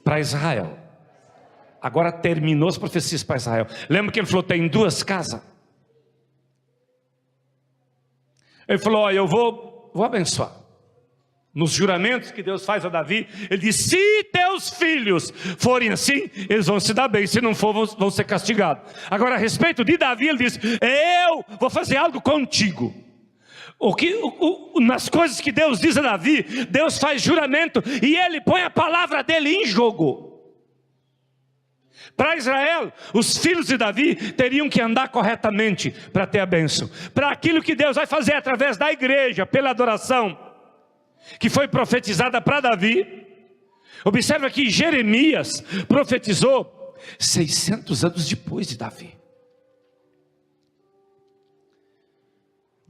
para Israel. Agora terminou as profecias para Israel. Lembra que ele falou: tem 2 casas. Ele falou: ó, eu vou abençoar. Nos juramentos que Deus faz a Davi, ele diz: se teus filhos forem assim, eles vão se dar bem, se não for, vão ser castigados. Agora, a respeito de Davi, ele diz: eu vou fazer algo contigo. Nas coisas que Deus diz a Davi, Deus faz juramento e ele põe a palavra dele em jogo. Para Israel, os filhos de Davi teriam que andar corretamente para ter a bênção. Para aquilo que Deus vai fazer através da igreja, pela adoração, que foi profetizada para Davi. Observa que Jeremias profetizou 600 anos depois de Davi.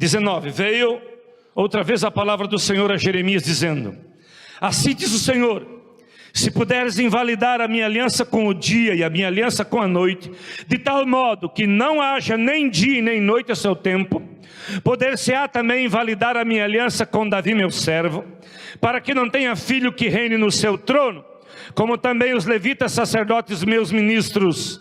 19, veio outra vez a palavra do Senhor a Jeremias dizendo: assim diz o Senhor, se puderes invalidar a minha aliança com o dia e a minha aliança com a noite, de tal modo que não haja nem dia nem noite a seu tempo, poder-se-á também invalidar a minha aliança com Davi meu servo, para que não tenha filho que reine no seu trono, como também os levitas sacerdotes meus ministros.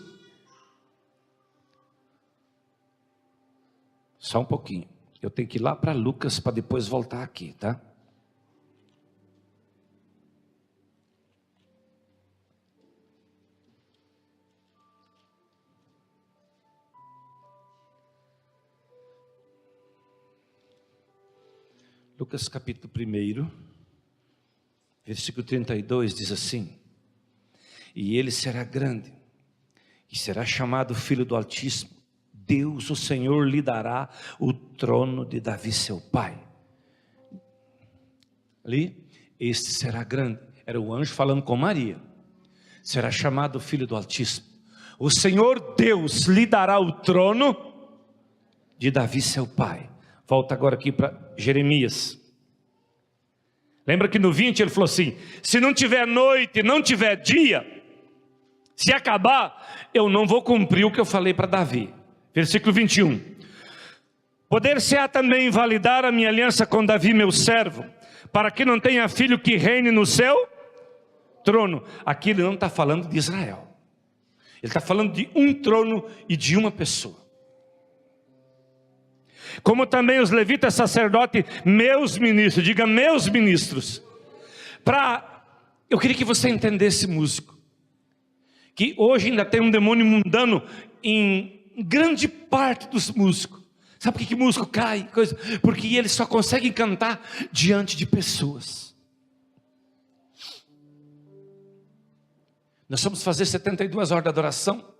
Só um pouquinho, eu tenho que ir lá para Lucas para depois voltar aqui, tá? Lucas capítulo 1, versículo 32 diz assim: e ele será grande, e será chamado Filho do Altíssimo. Deus, o Senhor, lhe dará o trono de Davi seu pai. Ali, este será grande. Era o anjo falando com Maria. Será chamado Filho do Altíssimo. O Senhor Deus lhe dará o trono de Davi seu pai. Volta agora aqui para Jeremias. Lembra que no 20 ele falou assim: se não tiver noite, não tiver dia, se acabar, eu não vou cumprir o que eu falei para Davi. Versículo 21. Poder-se-á também invalidar a minha aliança com Davi meu servo, para que não tenha filho que reine no seu trono. Aqui ele não está falando de Israel. Ele está falando de um trono e de uma pessoa. Como também os levitas sacerdotes, meus ministros. Diga, meus ministros. Eu queria que você entendesse, músico, que hoje ainda tem um demônio mundano em grande parte dos músicos. Sabe por que músico cai? Porque eles só conseguem cantar diante de pessoas. Nós fomos fazer 72 horas de adoração,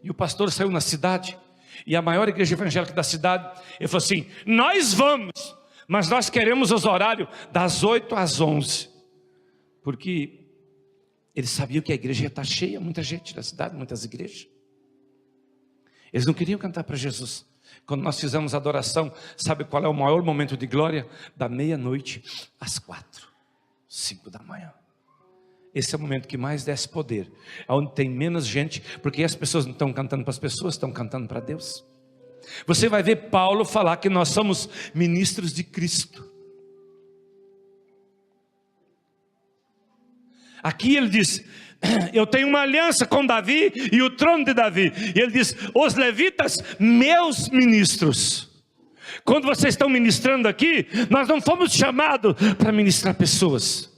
e o pastor saiu na cidade, e a maior igreja evangélica da cidade, ele falou assim: nós vamos, mas nós queremos os horários das 8 às 11, porque eles sabiam que a igreja ia estar cheia, muita gente da cidade, muitas igrejas. Eles não queriam cantar para Jesus. Quando nós fizemos a adoração, sabe qual é o maior momento de glória? Da meia-noite às 4, 5 da manhã. Esse é o momento que mais desce poder, onde tem menos gente, porque as pessoas não estão cantando para as pessoas, estão cantando para Deus. Você vai ver Paulo falar que nós somos ministros de Cristo. Aqui ele diz: eu tenho uma aliança com Davi e o trono de Davi. E ele diz: os levitas, meus ministros. Quando vocês estão ministrando aqui, nós não fomos chamados para ministrar pessoas,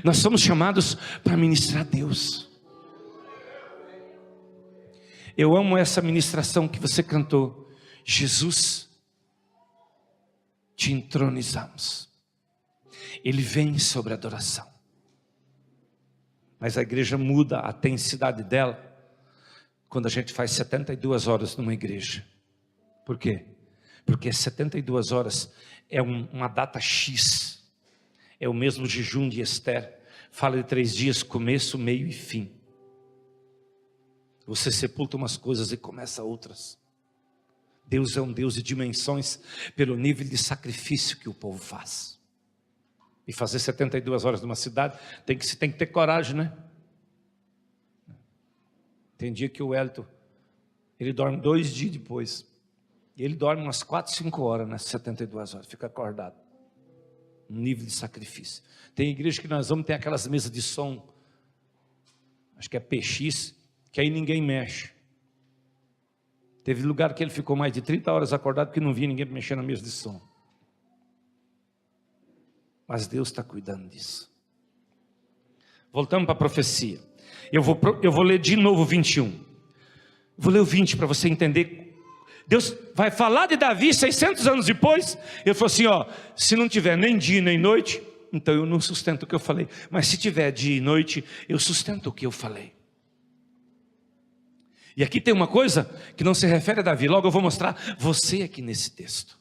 nós somos chamados para ministrar Deus. Eu amo essa ministração que você cantou: Jesus, te entronizamos. Ele vem sobre a adoração. Mas a igreja muda a intensidade dela quando a gente faz 72 horas numa igreja. Por quê? Porque 72 horas é uma data X. É o mesmo jejum de Esther. Fala de 3 dias, começo, meio e fim. Você sepulta umas coisas e começa outras. Deus é um Deus de dimensões pelo nível de sacrifício que o povo faz. E fazer 72 horas numa cidade, tem que ter coragem, né? Tem dia que o Elton, ele dorme 2 dias depois. E ele dorme umas 4, 5 horas nas 72 horas, fica acordado. Um nível de sacrifício. Tem igreja que nós vamos ter aquelas mesas de som, acho que é PX, que aí ninguém mexe. Teve lugar que ele ficou mais de 30 horas acordado, porque não via ninguém mexer na mesa de som. Mas Deus está cuidando disso. Voltamos para a profecia. Eu vou ler de novo o 21. Vou ler o 20 para você entender. Deus vai falar de Davi 600 anos depois. Ele falou assim: se não tiver nem dia nem noite, então eu não sustento o que eu falei. Mas se tiver dia e noite, eu sustento o que eu falei. E aqui tem uma coisa que não se refere a Davi. Logo eu vou mostrar você aqui nesse texto.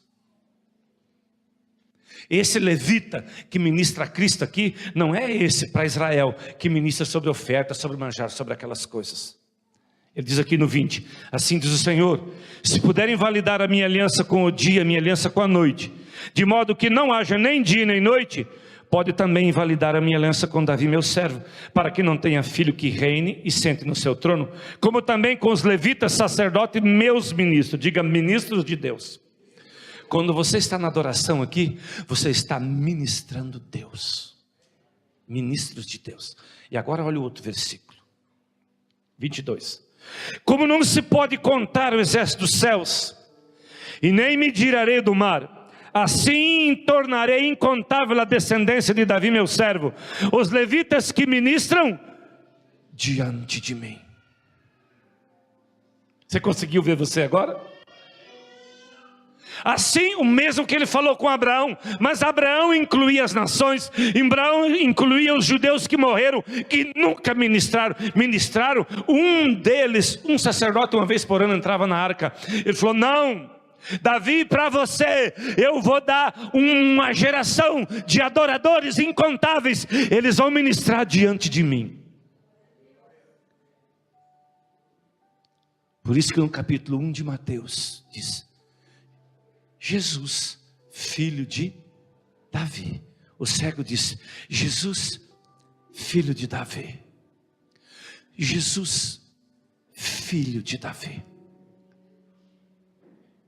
Esse levita que ministra a Cristo aqui, não é esse para Israel, que ministra sobre oferta, sobre manjar, sobre aquelas coisas. Ele diz aqui no 20, assim diz o Senhor, se puderem validar a minha aliança com o dia, a minha aliança com a noite, de modo que não haja nem dia nem noite, pode também invalidar a minha aliança com Davi meu servo, para que não tenha filho que reine e sente no seu trono, como também com os levitas, sacerdotes, meus ministros, diga ministros de Deus. Quando você está na adoração aqui, você está ministrando Deus, ministros de Deus. E agora olha o outro versículo, 22. Como não se pode contar o exército dos céus, e nem medir a areia do mar, assim tornarei incontável a descendência de Davi meu servo, os levitas que ministram diante de mim. Você conseguiu ver você agora? Assim, o mesmo que ele falou com Abraão, mas Abraão incluía as nações, Abraão incluía os judeus que morreram, que nunca ministraram, um deles, um sacerdote uma vez por ano entrava na arca, ele falou, não, Davi, para você, eu vou dar uma geração de adoradores incontáveis, eles vão ministrar diante de mim. Por isso que no capítulo 1 de Mateus, diz, Jesus, filho de Davi. O cego disse, Jesus, filho de Davi. Jesus, filho de Davi.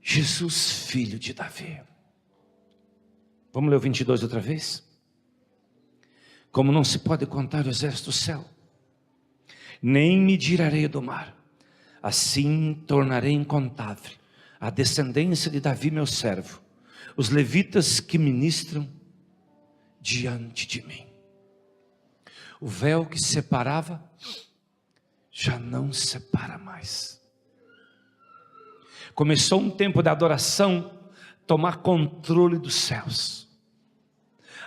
Jesus, filho de Davi. Vamos ler o 22 outra vez? Como não se pode contar o exército do céu, nem medir a areia do mar, assim tornarei incontável a descendência de Davi meu servo, os levitas que ministram diante de mim. O véu que separava, já não separa mais. Começou um tempo de adoração, tomar controle dos céus.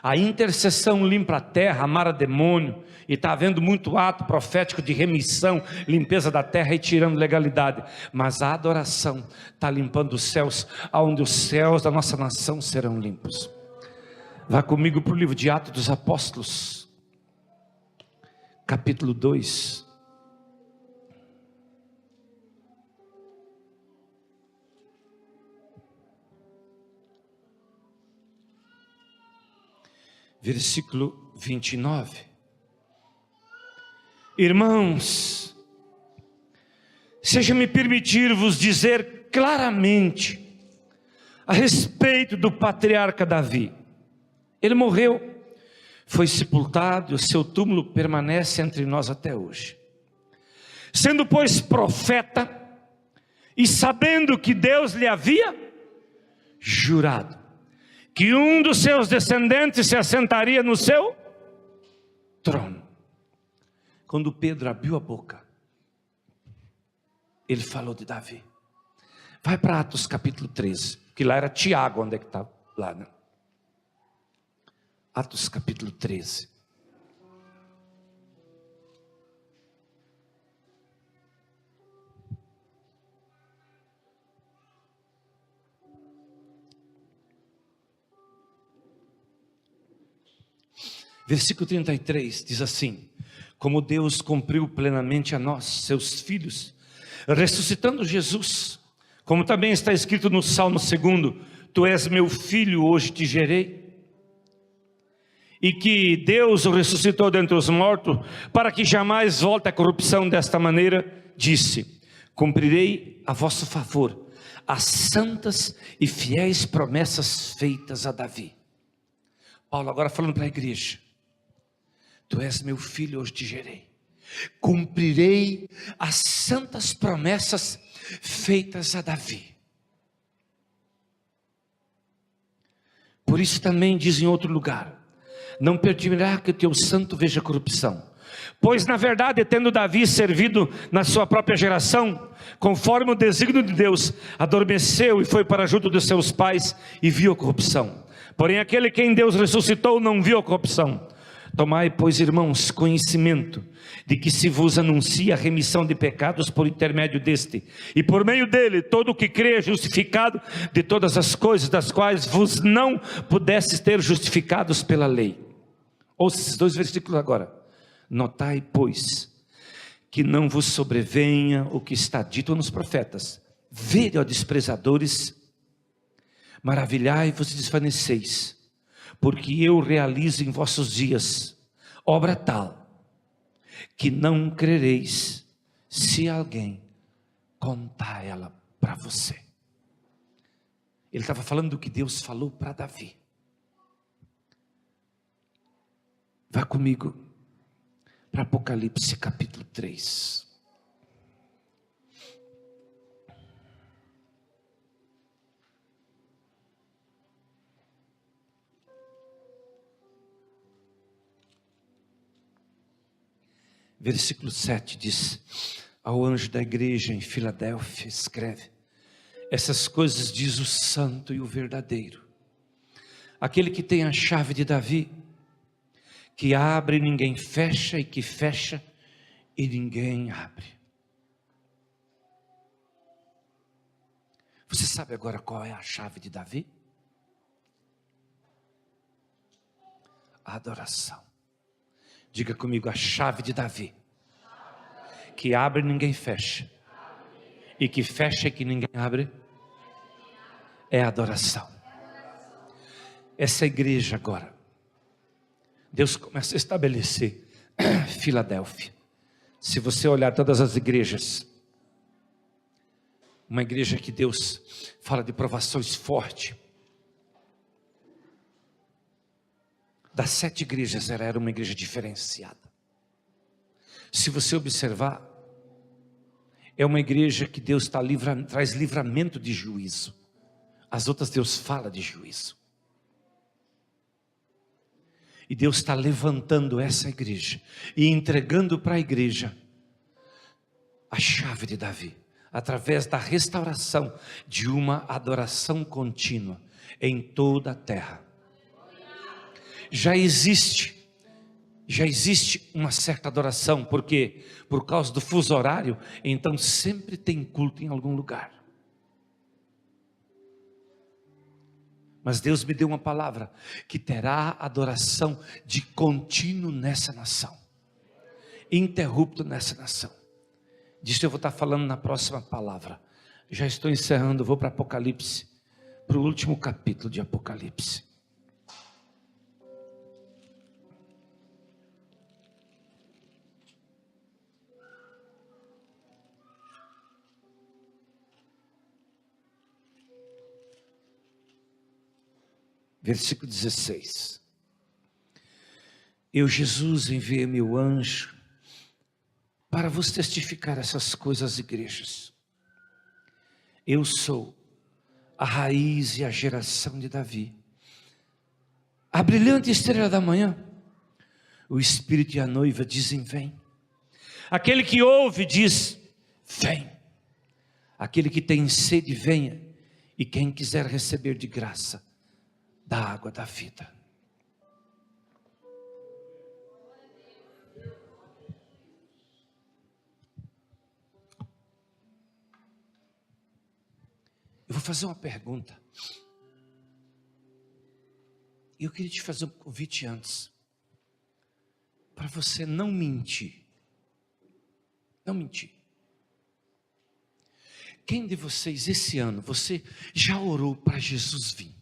A intercessão limpa a terra, amara demônio, e está havendo muito ato profético de remissão, limpeza da terra e tirando legalidade. Mas a adoração está limpando os céus, aonde os céus da nossa nação serão limpos. Vá comigo para o livro de Atos dos Apóstolos, capítulo 2. Versículo 29. Irmãos, seja-me permitir vos dizer claramente a respeito do patriarca Davi. Ele morreu, foi sepultado, e o seu túmulo permanece entre nós até hoje. Sendo, pois, profeta, e sabendo que Deus lhe havia jurado que um dos seus descendentes se assentaria no seu trono. Quando Pedro abriu a boca, ele falou de Davi. Vai para Atos capítulo 13, que lá era Tiago, onde é que está lá, né? Atos capítulo 13. Versículo 33 diz assim: como Deus cumpriu plenamente a nós, seus filhos, ressuscitando Jesus, como também está escrito no Salmo 2, tu és meu filho, hoje te gerei, e que Deus o ressuscitou dentre os mortos, para que jamais volte a corrupção. Desta maneira disse: cumprirei a vosso favor as santas e fiéis promessas feitas a Davi. Paulo agora falando para a igreja: tu és meu filho, hoje te gerei, cumprirei as santas promessas feitas a Davi. Por isso também diz em outro lugar: não permitirá que o teu santo veja corrupção, pois na verdade, tendo Davi servido na sua própria geração, conforme o desígnio de Deus, adormeceu e foi para junto dos seus pais e viu a corrupção. Porém aquele quem Deus ressuscitou não viu a corrupção. Tomai, pois, irmãos, conhecimento de que se vos anuncia a remissão de pecados por intermédio deste, e por meio dele todo o que crê é justificado de todas as coisas das quais vos não pudesses ter justificados pela lei. Ouça esses dois versículos agora. Notai, pois, que não vos sobrevenha o que está dito nos profetas. Vede, ó desprezadores, maravilhai-vos e desvaneceis, porque eu realizo em vossos dias obra tal, que não crereis, se alguém contar ela para você. Ele estava falando do que Deus falou para Davi. Vá comigo para Apocalipse capítulo 3. Versículo 7 diz: ao anjo da igreja em Filadélfia escreve: essas coisas diz o santo e o verdadeiro, aquele que tem a chave de Davi, que abre e ninguém fecha, e que fecha e ninguém abre. Você sabe agora qual é a chave de Davi? A adoração. Diga comigo: a chave de Davi, que abre e ninguém fecha, e que fecha e que ninguém abre, é a adoração. Essa igreja agora, Deus começa a estabelecer Filadélfia. Se você olhar todas as igrejas, uma igreja que Deus fala de provações fortes. Das 7 igrejas, ela era uma igreja diferenciada. Se você observar, é uma igreja que Deus traz livramento de juízo. As outras Deus fala de juízo. E Deus está levantando essa igreja e entregando para a igreja a chave de Davi, através da restauração de uma adoração contínua em toda a terra. Já existe uma certa adoração, porque por causa do fuso horário, então sempre tem culto em algum lugar. Mas Deus me deu uma palavra, que terá adoração de contínuo nessa nação, interrupto nessa nação. Disso eu vou estar falando na próxima palavra. Já estou encerrando, vou para Apocalipse, para o último capítulo de Apocalipse. Versículo 16. Eu, Jesus, enviei meu anjo para vos testificar essas coisas às igrejas. Eu sou a raiz e a geração de Davi, a brilhante estrela da manhã. O Espírito e a noiva dizem: vem. Aquele que ouve diz: vem. Aquele que tem sede, venha. E quem quiser receber de graça da água da vida. Eu vou fazer uma pergunta. Eu queria te fazer um convite antes, para você não mentir. Não mentir. Quem de vocês esse ano, você já orou para Jesus vir?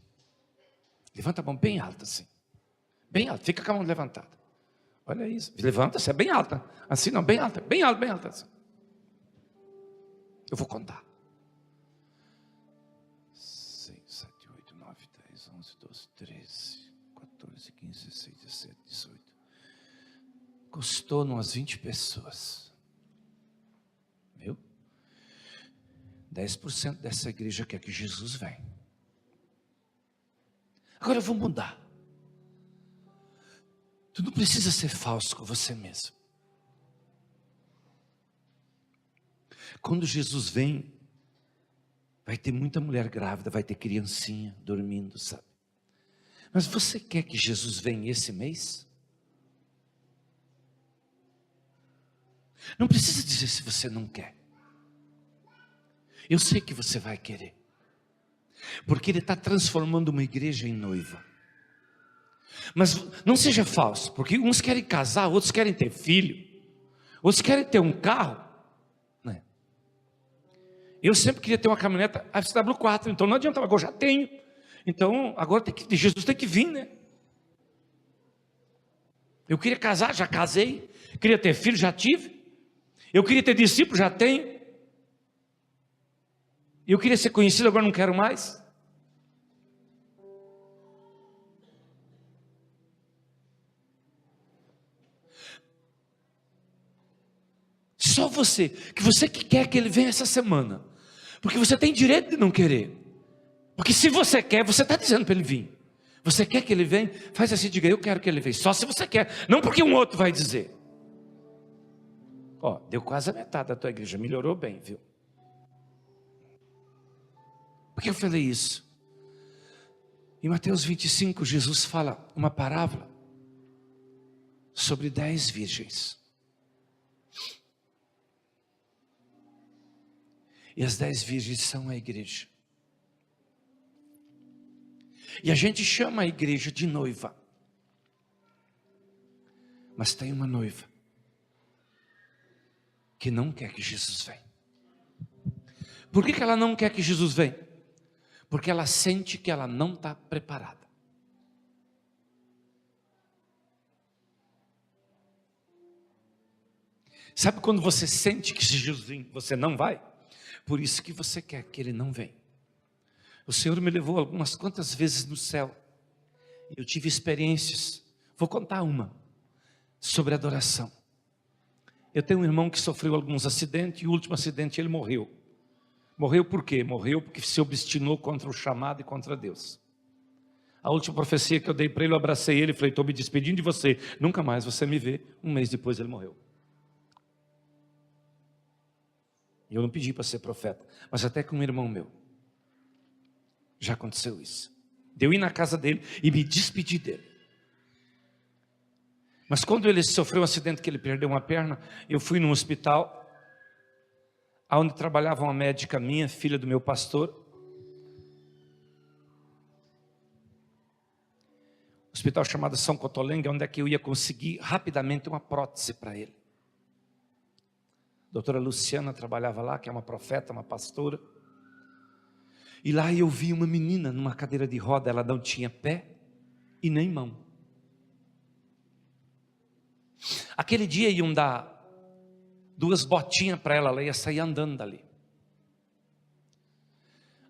Levanta a mão bem alta assim. Bem alta, fica com a mão levantada. Olha isso, levanta-se, é bem alta. Assim não, bem alta, bem alta, bem alta assim. Eu vou contar. 6, 7, 8, 9, 10, 11, 12, 13, 14, 15, 16, 17, 18. Custou umas 20 pessoas. Viu? 10% dessa igreja quer que Jesus venha. Agora eu vou mudar. Tu não precisa ser falso com você mesmo. Quando Jesus vem, vai ter muita mulher grávida, vai ter criancinha dormindo, sabe? Mas você quer que Jesus venha esse mês? Não precisa dizer se você não quer. Eu sei que você vai querer. Porque Ele está transformando uma igreja em noiva. Mas não seja falso, porque uns querem casar, outros querem ter filho, Outros querem ter um carro, né? Eu sempre queria ter uma caminhoneta FCW4, então não adianta, agora eu já tenho. Então agora Jesus tem que vir, né? Eu queria casar, já casei. Queria ter filho, já tive. Eu queria ter discípulo, já tenho. Eu queria ser conhecido, agora não quero mais. Só você, que você que quer que ele venha essa semana, porque você tem direito de não querer, porque se você quer, você está dizendo para ele vir. Você quer que ele venha? Faz assim, diga, eu quero que ele venha, só se você quer, não porque um outro vai dizer. Ó, deu quase a metade da tua igreja, melhorou bem, viu? Por que eu falei isso? Em Mateus 25, Jesus fala uma parábola sobre 10 virgens. E as 10 virgens são a igreja. E a gente chama a igreja de noiva. Mas tem uma noiva que não quer que Jesus venha. Por que ela não quer que Jesus venha? Porque ela sente que ela não está preparada. Sabe quando você sente que se Jesus vir, você não vai? Por isso que você quer que ele não venha. O Senhor me levou algumas quantas vezes no céu. Eu tive experiências. Vou contar uma sobre adoração. Eu tenho um irmão que sofreu alguns acidentes e o último acidente ele morreu. Morreu por quê? Morreu porque se obstinou contra o chamado e contra Deus. A última profecia que eu dei para ele, eu abracei ele e falei, estou me despedindo de você, nunca mais você me vê. Um mês depois ele morreu. Eu não pedi para ser profeta, mas até com um irmão meu, já aconteceu isso. De eu ir na casa dele e me despedir dele. Mas quando ele sofreu um acidente que ele perdeu uma perna, eu fui num hospital, onde trabalhava uma médica minha, filha do meu pastor. Hospital chamado São Cotolengue, onde é que eu ia conseguir rapidamente uma prótese para ele. A doutora Luciana trabalhava lá, que é uma profeta, uma pastora. E lá eu vi uma menina numa cadeira de roda, ela não tinha pé e nem mão. Aquele dia iam dar 2 botinhas para ela, ela ia sair andando dali.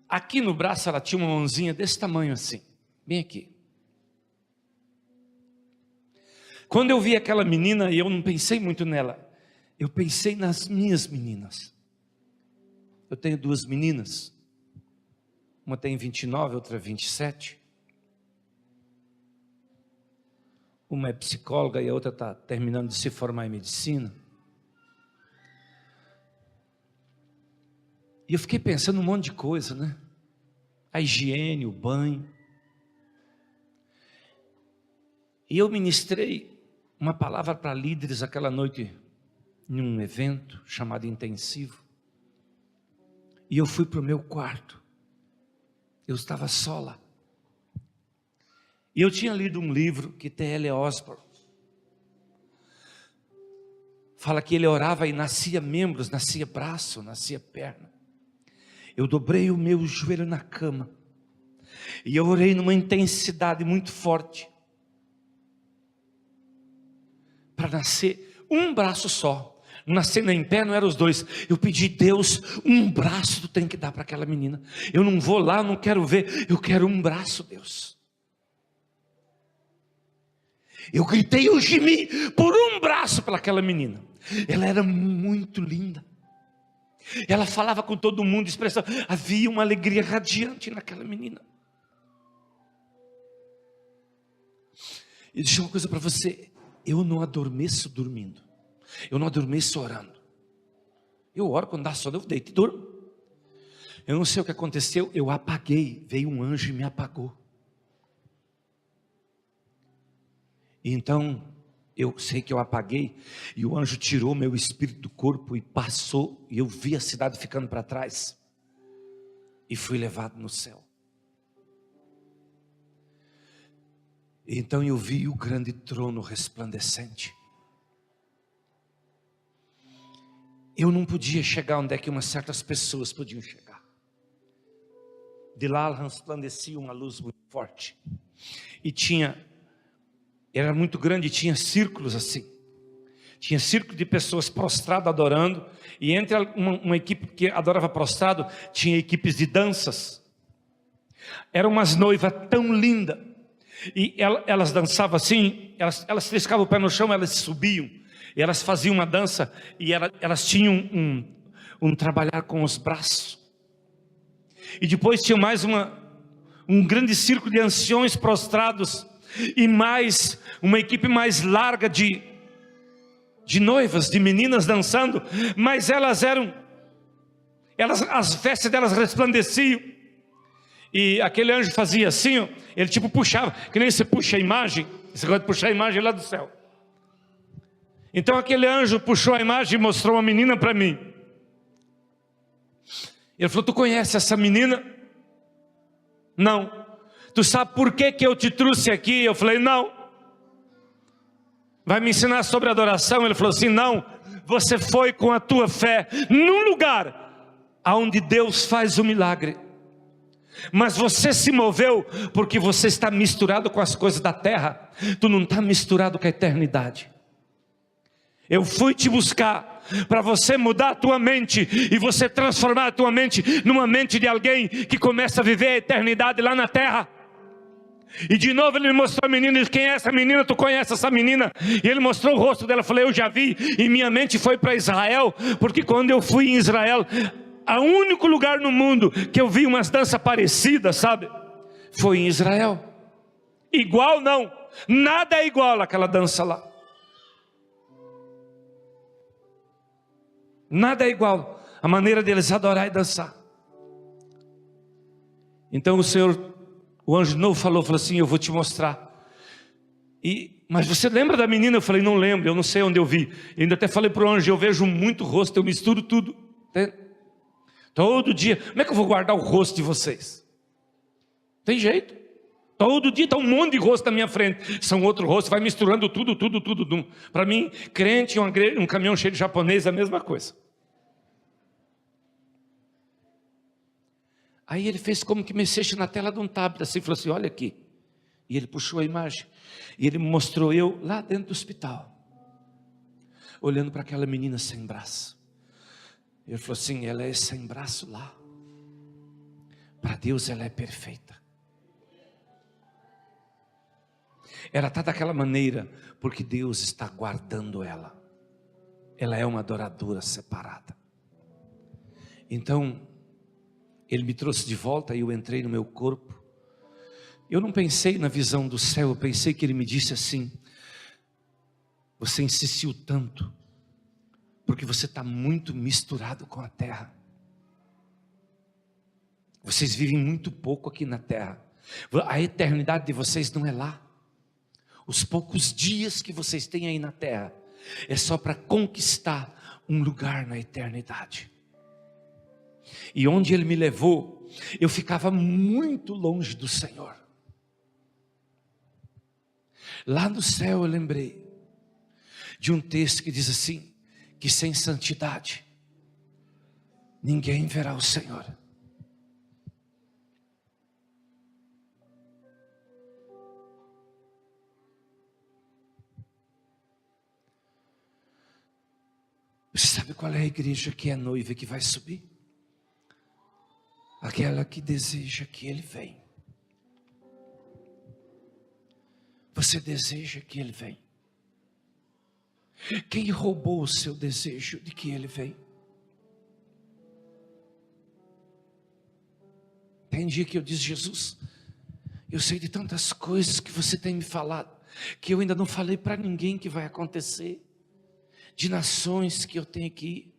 Aqui no braço ela tinha uma mãozinha desse tamanho assim, bem aqui. Quando eu vi aquela menina, e eu não pensei muito nela, eu pensei nas minhas meninas. Eu tenho 2 meninas, uma tem 29, outra 27. Uma é psicóloga e a outra está terminando de se formar em medicina. E eu fiquei pensando um monte de coisa, né? A higiene, o banho. E eu ministrei uma palavra para líderes aquela noite, em um evento chamado intensivo. E eu fui para o meu quarto. Eu estava só lá. E eu tinha lido um livro que T.L. Osborne fala que ele orava e nascia membros, nascia braço, nascia perna. Eu dobrei o meu joelho na cama e eu orei numa intensidade muito forte para nascer um braço só. Não nascer nem em pé, não eram os 2. Eu pedi, Deus, um braço tu tem que dar para aquela menina. Eu não vou lá, não quero ver, eu quero um braço, Deus. Eu gritei, eu gemi por um braço pelaquela menina. Ela era muito linda. Ela falava com todo mundo, expressava, havia uma alegria radiante naquela menina. E deixa uma coisa para você, eu não adormeço dormindo. Eu não adormeço orando. Eu oro quando dá sono, eu deito e durmo. Eu não sei o que aconteceu, eu apaguei, veio um anjo e me apagou. E então, eu sei que eu apaguei, e o anjo tirou meu espírito do corpo e passou, e eu vi a cidade ficando para trás, e fui levado no céu. E então eu vi o grande trono resplandecente, eu não podia chegar onde é que umas certas pessoas podiam chegar. De lá resplandecia uma luz muito forte. E era muito grande, tinha círculos assim. Tinha círculo de pessoas prostradas adorando. E entre uma equipe que adorava prostrado, tinha equipes de danças. Eram umas noivas tão lindas. E elas dançavam assim, elas triscavam o pé no chão, elas subiam. E elas faziam uma dança e elas tinham um trabalhar com os braços. E depois tinha mais um grande círculo de anciões prostrados. E mais uma equipe mais larga de noivas, de meninas dançando. Mas as vestes delas resplandeciam. E aquele anjo fazia assim, ó, ele tipo puxava, que nem você puxa a imagem. Você gosta de puxar a imagem lá do céu. Então aquele anjo puxou a imagem e mostrou uma menina para mim. Ele falou: tu conhece essa menina? Não. Tu sabe por que eu te trouxe aqui? Eu falei: não. Vai me ensinar sobre adoração? Ele falou assim: não. Você foi com a tua fé num lugar onde Deus faz o milagre. Mas você se moveu porque você está misturado com as coisas da terra. Tu não está misturado com a eternidade. Eu fui te buscar para você mudar a tua mente e você transformar a tua mente numa mente de alguém que começa a viver a eternidade lá na terra. E de novo ele me mostrou a menina. Ele disse: quem é essa menina? Tu conhece essa menina? E ele mostrou o rosto dela. Eu falei: eu já vi. E minha mente foi para Israel, porque quando eu fui em Israel, o único lugar no mundo que eu vi umas danças parecidas, sabe, foi em Israel. Igual não, nada é igual àquela dança lá. Nada é igual a maneira deles adorar e dançar. Então o anjo de novo falou assim: eu vou te mostrar. Mas você lembra da menina? Eu falei: não lembro, eu não sei onde eu vi. Eu ainda até falei para o anjo: eu vejo muito rosto, eu misturo tudo. Todo dia. Como é que eu vou guardar o rosto de vocês? Tem jeito. Todo dia está um monte de rosto na minha frente. São outro rosto, vai misturando tudo. Para mim, crente e um caminhão cheio de japonês é a mesma coisa. Aí ele fez como que mexesse na tela de um tablet, assim, falou assim: olha aqui. E ele puxou a imagem. E ele me mostrou eu lá dentro do hospital, olhando para aquela menina sem braço. Ele falou assim: ela é sem braço lá. Para Deus ela é perfeita. Ela está daquela maneira porque Deus está guardando ela. Ela é uma adoradora separada. Então ele me trouxe de volta e eu entrei no meu corpo. Eu não pensei na visão do céu, eu pensei que ele me disse assim: você insistiu tanto, porque você está muito misturado com a terra. Vocês vivem muito pouco aqui na terra. A eternidade de vocês não é lá. Os poucos dias que vocês têm aí na terra é só para conquistar um lugar na eternidade. E onde ele me levou, eu ficava muito longe do Senhor. Lá no céu eu lembrei de um texto que diz assim: que sem santidade ninguém verá o Senhor. Você sabe qual é a igreja que é noiva que vai subir? Aquela que deseja que Ele venha. Você deseja que Ele venha? Quem roubou o seu desejo de que Ele venha? Tem dia que eu disse: Jesus, eu sei de tantas coisas que você tem me falado, que eu ainda não falei para ninguém que vai acontecer, de nações que eu tenho que ir.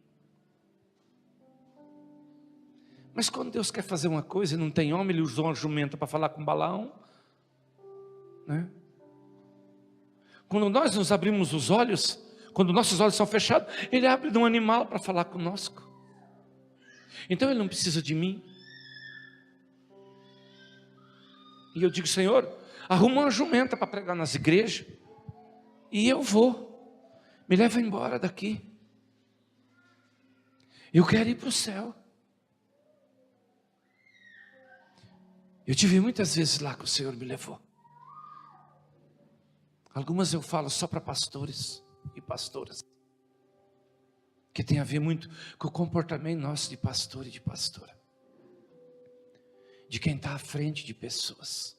Mas quando Deus quer fazer uma coisa e não tem homem, Ele usou uma jumenta para falar com Balaão, né? Quando nós nos abrimos os olhos, quando nossos olhos são fechados, Ele abre de um animal para falar conosco. Então Ele não precisa de mim. E eu digo: Senhor, arruma uma jumenta para pregar nas igrejas, e eu vou, me leva embora daqui. Eu quero ir para o céu. Eu tive muitas vezes lá que o Senhor me levou. Algumas eu falo só para pastores e pastoras, que tem a ver muito com o comportamento nosso de pastor e de pastora, de quem está à frente de pessoas.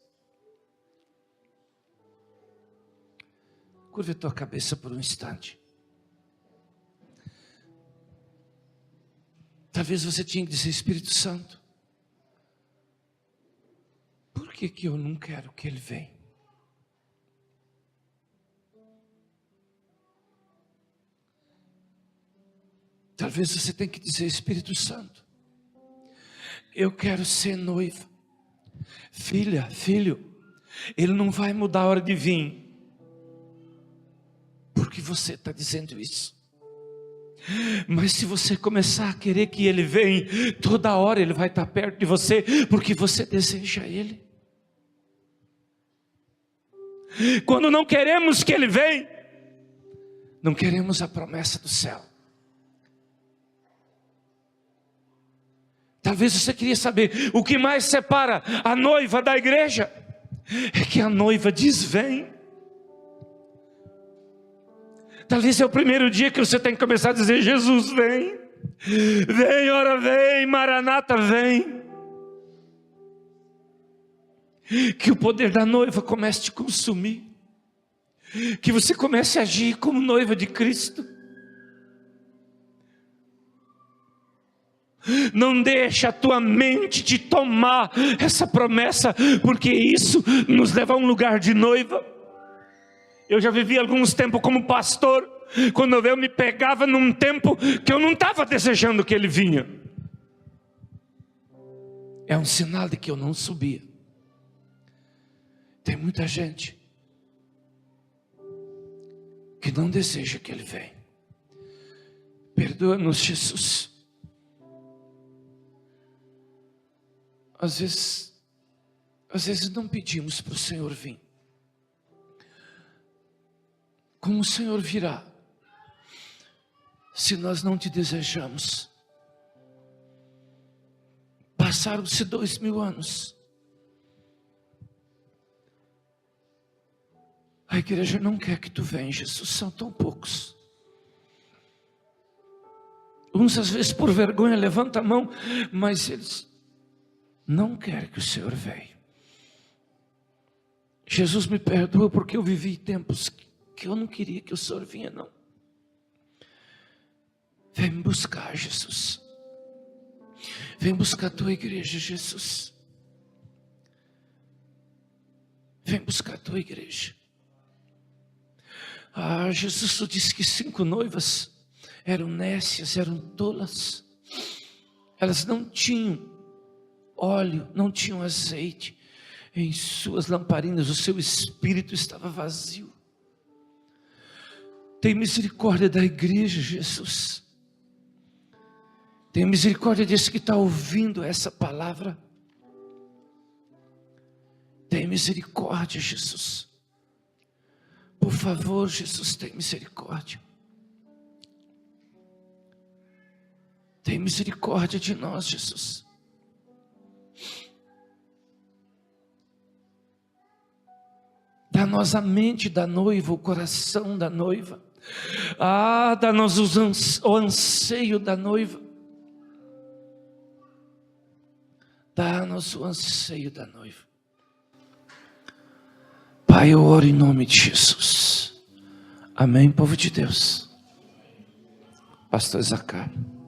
Curva a tua cabeça por um instante. Talvez você tinha que dizer: Espírito Santo, por que eu não quero que Ele venha? Talvez você tenha que dizer: Espírito Santo, eu quero ser noiva. Filha, filho, Ele não vai mudar a hora de vir, porque você está dizendo isso. Mas se você começar a querer que Ele venha, toda hora Ele vai estar perto de você, porque você deseja Ele. Quando não queremos que Ele venha, não queremos a promessa do céu. Talvez você queria saber o que mais separa a noiva da igreja. É que a noiva diz: vem. Talvez é o primeiro dia que você tem que começar a dizer: Jesus, vem. Vem, ora vem, Maranata, vem. Que o poder da noiva comece a te consumir. Que você comece a agir como noiva de Cristo. Não deixa a tua mente te tomar essa promessa, porque isso nos leva a um lugar de noiva. Eu já vivi alguns tempos como pastor, quando eu me pegava num tempo que eu não estava desejando que Ele vinha. É um sinal de que eu não subia. Tem muita gente que não deseja que Ele venha. Perdoa-nos, Jesus. Às vezes não pedimos para o Senhor vir. Como o Senhor virá se nós não te desejamos? Passaram-se 2000 anos. A igreja não quer que tu venha, Jesus, são tão poucos. Uns às vezes por vergonha levantam a mão, mas eles não querem que o Senhor venha. Jesus, me perdoa porque eu vivi tempos que eu não queria que o Senhor vinha, não. Vem me buscar, Jesus. Vem buscar a tua igreja, Jesus. Vem buscar a tua igreja. Ah, Jesus, tu disse que 5 noivas eram nécias, eram tolas. Elas não tinham óleo, não tinham azeite em suas lamparinas, o seu espírito estava vazio. Tem misericórdia da igreja, Jesus. Tem misericórdia desse que está ouvindo essa palavra. Tem misericórdia, Jesus. Por favor, Jesus, tem misericórdia. Tem misericórdia de nós, Jesus. Dá-nos a mente da noiva, o coração da noiva. Ah, dá-nos o anseio da noiva. Dá-nos o anseio da noiva. Pai, eu oro em nome de Jesus. Amém, povo de Deus. Pastor Zacário.